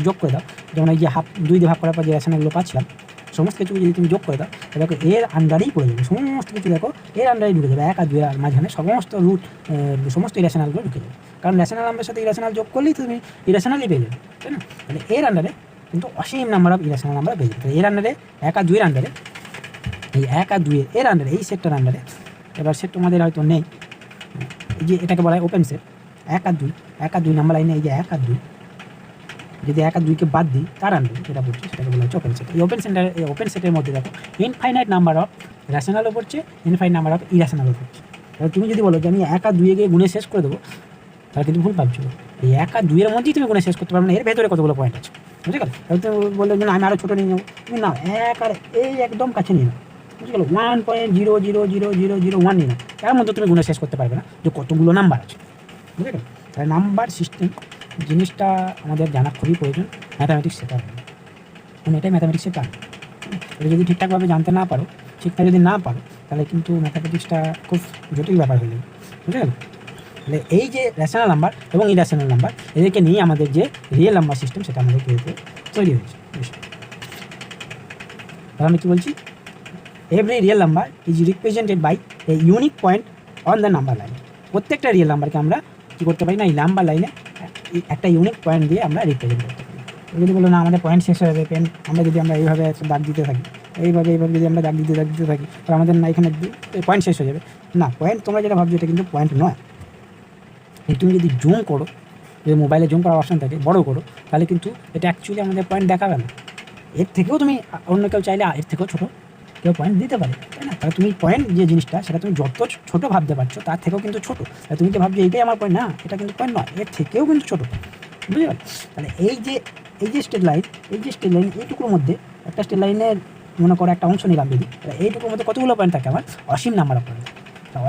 যোগ করে দাও, যেমন এই যে 2 দিয়ে ভাগ করার পর যে রেশনালগুলো পাচ্ছিলাম সমস্ত কিছু যদি তুমি যোগ করে দাও, দেখো এর আন্ডারেই পড়ে যাবে, সমস্ত কিছু দেখো এর আন্ডারেই ঢুকে যাবে। 1 আর 2 এর মাঝখানে সমস্ত রুট সমস্ত ইরেশনালগুলো ঢুকে যাবে, কারণ রেশনাল নাম্বারের সাথে ইরেশনাল যোগ করলেই তুমি ইরেশনালই পেয়ে যাবে, তাই না? তাহলে এর আন্ডারে কিন্তু অসীম নাম্বার অফ ইরেশনাল নাম্বার পেয়ে যাবে। এর আন্ডারে 1 আর 2 এর আন্ডারে, এই 1 আর 2 এর আন্ডারে, এই সেটটার আন্ডারে, এবার সেট তোমাদের হয়তো নেই, এই যে এটাকে বলা হয় ওপেন সেট। 1 আর 2 নাম্বার লাইনে এই যে 1 আর 2, যদি 1 আর 2কে বাদ দিই তার আন্ডারে যেটা পড়ছে সেটাকে বলা হচ্ছে ওপেন সেট। এই ওপেন সেটের মধ্যে দেখো ইনফাইনাইট নাম্বার অফ রেশনালও পড়ছে, ইনফাইনাইট নাম্বার অফ ইরেশনালও পড়ছে। এবার তুমি যদি বলো যে আমি 1 আর 2 গিয়ে গুণে শেষ করে দেবো, তাহলে কিন্তু ভুল ভাবছো। এই 1 আর 2 এর মধ্যেই তুমি গুণে শেষ করতে পারবে না, এর ভেতরে কতগুলো পয়েন্ট আছে, বুঝে গেল? তাহলে তুমি বললে যে আমি আরও ছোটো নিয়ে নেবো, তুমি না 1 আর এই একদম কাছে নিয়ে নাও, বুঝে গেল? 1.0000001 নিয়ে নাও, তার মধ্যে তুমি গুণে শেষ করতে পারবে না যে কতগুলো নাম্বার আছে, বুঝে গেল? তাহলে নাম্বার সিস্টেম জিনিসটা আমাদের জানা খুবই প্রয়োজন ম্যাথামেটিক্স শেখার জন্য, মানে এটাই ম্যাথামেটিক্সের কাজ। এটা যদি ঠিকঠাকভাবে জানতে না পারো, ঠিকঠাক যদি না পারো, তাহলে কিন্তু ম্যাথামেটিক্সটা খুব জটিল ব্যাপার হয়ে যাবে, বুঝে গেল? তাহলে এই যে রেশনাল নাম্বার এবং ইরেশনাল নাম্বার এদেরকে নিয়ে আমাদের যে রিয়েল নাম্বার সিস্টেম সেটা আমাদের তৈরি হয়েছে। তাহলে আমি কী বলছি? Every real number is represented by a unique point on the number line. প্রত্যেকটা রিয়েল নাম্বারকে আমরা কী করতে পারি না, এই নাম্বার লাইনে একটা ইউনিক পয়েন্ট দিয়ে আমরা রিপ্রেজেন্ট করতে পারি। যদি বলো না আমাদের পয়েন্ট শেষ হয়ে যাবে, আমরা যদি আমরা এইভাবে দাগ দিতে থাকি, এইভাবে যদি আমরা দাগ দিতে থাকি, তাহলে আমাদের না এখানে পয়েন্ট শেষ হয়ে যাবে না। পয়েন্ট তোমরা যেটা ভাবছো এটা কিন্তু পয়েন্ট নয়। তুমি যদি জুম করো, যদি মোবাইলে জুম করার অপশান থাকে, বড়ো করো, তাহলে কিন্তু এটা অ্যাকচুয়ালি আমাদের পয়েন্ট দেখাবে না। এর থেকেও তুমি অন্য কেউ চাইলে এর থেকেও ছোটো কেউ পয়েন্ট দিতে পারে, তাই না? তাহলে তুমি পয়েন্ট যে জিনিসটা সেটা তুমি যত ছোটো ভাবতে পারছো তার থেকেও কিন্তু ছোটো। তাহলে তুমি যে ভাবছো এইটাই আমার পয়েন্ট, না, এটা কিন্তু পয়েন্ট নয়, এর থেকেও কিন্তু ছোটো, বুঝতে পারো? তাহলে এই যে স্ট্রেট লাইন, এইটুকুর মধ্যে একটা স্ট্রেট লাইনের মনে করো একটা অংশ নিলাম যদি, তাহলে এইটুকুর মধ্যে কতগুলো পয়েন্ট থাকে? আমার অসীম নাম্বার অফ পয়েন্ট।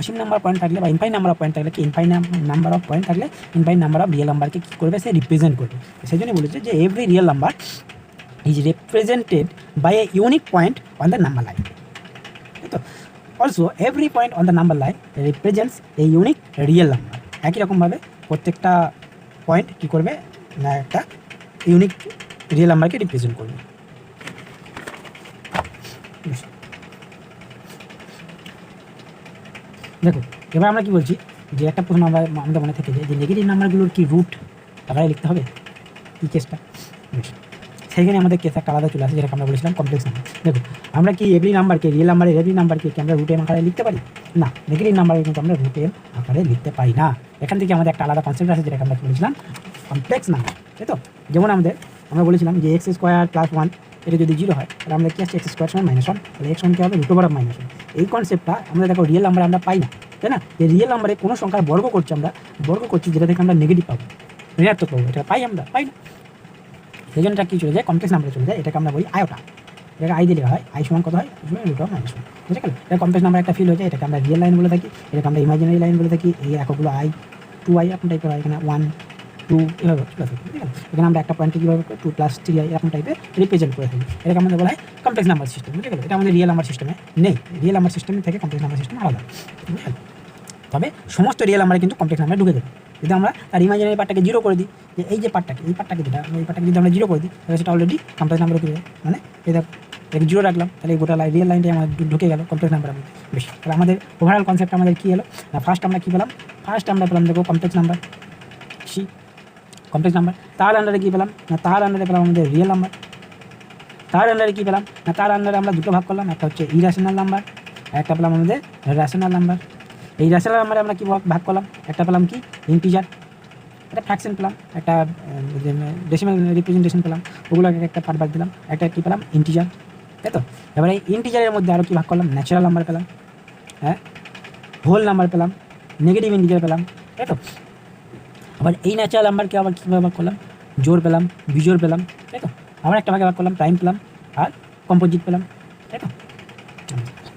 অসীম নাম্বার পয়েন্ট থাকলে বা ইনফাইনাইট নাম্বার অফ পয়েন্ট থাকলে, ইনফাইনাইট নাম্বার অফ পয়েন্ট থাকলে ইনফাইনাইট নাম্বার অফ রিয়েল নাম্বারকে কী করবে? সে রিপ্রেজেন্ট করবে। সেই জন্য বলেছে যে every real number is represented by a unique point on the number line. তো also every point on the number line represents a unique real number. একই রকমভাবে প্রত্যেকটা পয়েন্ট কী করবে না, একটা ইউনিক রিয়েল নাম্বারকে রিপ্রেজেন্ট করবে। দেখো এবার আমরা কী বলছি যে একটা প্রশ্ন আমাদের মনে থেকে যায় যে নেগেটিভ নাম্বারগুলোর কি রুট তারাই লিখতে হবে, কী কেসটা? সেইখানে আমাদের কেস একটা আলাদা চলে আসে, যেটা আমরা বলেছিলাম কমপ্লেক্স নাম্বার। দেখো আমরা কি এভরি নাম্বারকে, রিয়েল নাম্বারের এভরি নাম্বারকে কি আমরা রুটের আকারে লিখতে পারি? না, নেগেটিভ নাম্বারে কিন্তু আমরা রুটের আকারে লিখতে পারি না। এখান থেকে আমাদের একটা আলাদা কনসেপ্ট আছে, যেটা আমরা বলেছিলাম কমপ্লেক্স নাম্বার, তাই তো? যেমন আমরা বলেছিলাম যে এক্স স্কোয়ার প্লাস 1 এটা যদি 0 হয়, তাহলে আমরা কি আসছে এক্স স্কোয়ার সমান -1, তাহলে এক্স কী হবে? √(-1). এই কনসেপ্টটা আমরা দেখো রিয়েল নাম্বার আমরা পাই না, তাই না? যে রিয়েল নাম্বারে কোনো সংখ্যার বর্গ করছি যেটা থেকে আমরা নেগেটিভ পাবো, ঋণাত্মক পাবো, এটা পাই না। সেই জন্য এটা কী চলে যায়? কমপ্লেক্স নাম্বারে চলে যায়। এটাকে আমরা বলি আয়োটা, এটাকে আই দিলে হয়, আই সমান কত হয়? √(-1), বুঝে গেল? এটা কমপ্লেক্স নাম্বার একটা ফিল হয়ে যায়। এটাকে আমরা রিয়েল লাইন বলে থাকি, এটাকে আমরা ইমাজিনারি লাইন বলে থাকি। এই এককগুলো i, 2i এরকম টাইপের হয়, এখানে 1, 2 এভাবে চলে থাকবে, ঠিক আছে। এখানে আমরা একটা পয়েন্টকে কীভাবে 2 + 3i এরকম টাইপের রিপ্রেজেন্ট করে থাকি। এটাকে আমাদের বলা হয় কমপ্লেক্স নাম্বার সিস্টেম, বুঝে গেল। এটা আমাদের রিয়েল নাম্বার সিস্টেমে নেই। রিয়েল নাম্বার সিস্টেম থেকে কমপ্লেক্স নাম্বার সিস্টেম আলাদা, বুঝে গেল। তবে সমস্ত রিয়েল নাম্বারে কিন্তু কমপ্লেক্স নাম্বারে ঢুকে দেবে। যদি আমরা তার ইমাজিনারি পার্টটাকে 0 করে দিই, যে এই পার্টটাকে যেটা এই পার্টটাকে যদি আমরা 0 করে দিই, তাহলে সেটা অলরেডি কমপ্লেক্স নাম্বারে ঢুকে যায়। মানে এটা 0 রাখলাম, তাহলে এই গোটা রিয়েল লাইনটাই আমাদের ঢুকে গেল কমপ্লেক্স নাম্বারের মধ্যে। বেশ, তাহলে আমাদের ওভারঅল কনসেপ্ট আমাদের কী হলো না, ফার্স্ট আমরা কী পেলাম? ফার্স্ট আমরা পেলাম দেখো কমপ্লেক্স নাম্বার, কমপ্লেক্স নাম্বার। তার আন্ডারে কী পেলাম না, তার আন্ডারে পেলাম আমাদের রিয়েল নাম্বার। তার আন্ডারে কী পেলাম না, তার আন্ডারে আমরা দুটো ভাগ করলাম, একটা হচ্ছে ইরেশনাল নাম্বার, একটা পেলাম আমাদের রেশনাল নাম্বার। এই রেশনাল নাম্বারে আমরা কী ভাগ করলাম? একটা পেলাম কি ইন্টিজার, একটা ফ্র্যাকশন পেলাম, একটা ডেসিমাল রিপ্রেজেন্টেশন পেলাম, ওগুলোকে একটা পার্ট বাদ দিলাম, একটা কী পেলাম ইন্টিজার, তাই তো। এবারে এই ইন্টিজারের মধ্যে আরও কী ভাগ করলাম? ন্যাচারাল নাম্বার পেলাম, হ্যাঁ, হোল নাম্বার পেলাম, নেগেটিভ ইন্টিজার পেলাম, তাই তো। আবার এই ন্যাচারাল নাম্বারকে আবার কীভাবে ভাগ করলাম? জোড় পেলাম, বিজোড় পেলাম, তাই তো। আবার একটা ভাগে ভাগ করলাম, প্রাইম পেলাম আর কম্পোজিট পেলাম, তাই তো।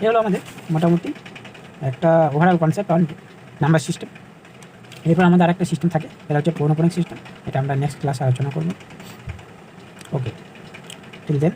এ হলো আমাদের মোটামুটি একটা overall concept on number system. এরপর আমাদের আরেকটা সিস্টেম থাকে, এটা হচ্ছে পৌনঃপুনিক সিস্টেম। এটা আমরা নেক্সট ক্লাসে আলোচনা করব। ওকে, টিল দেন।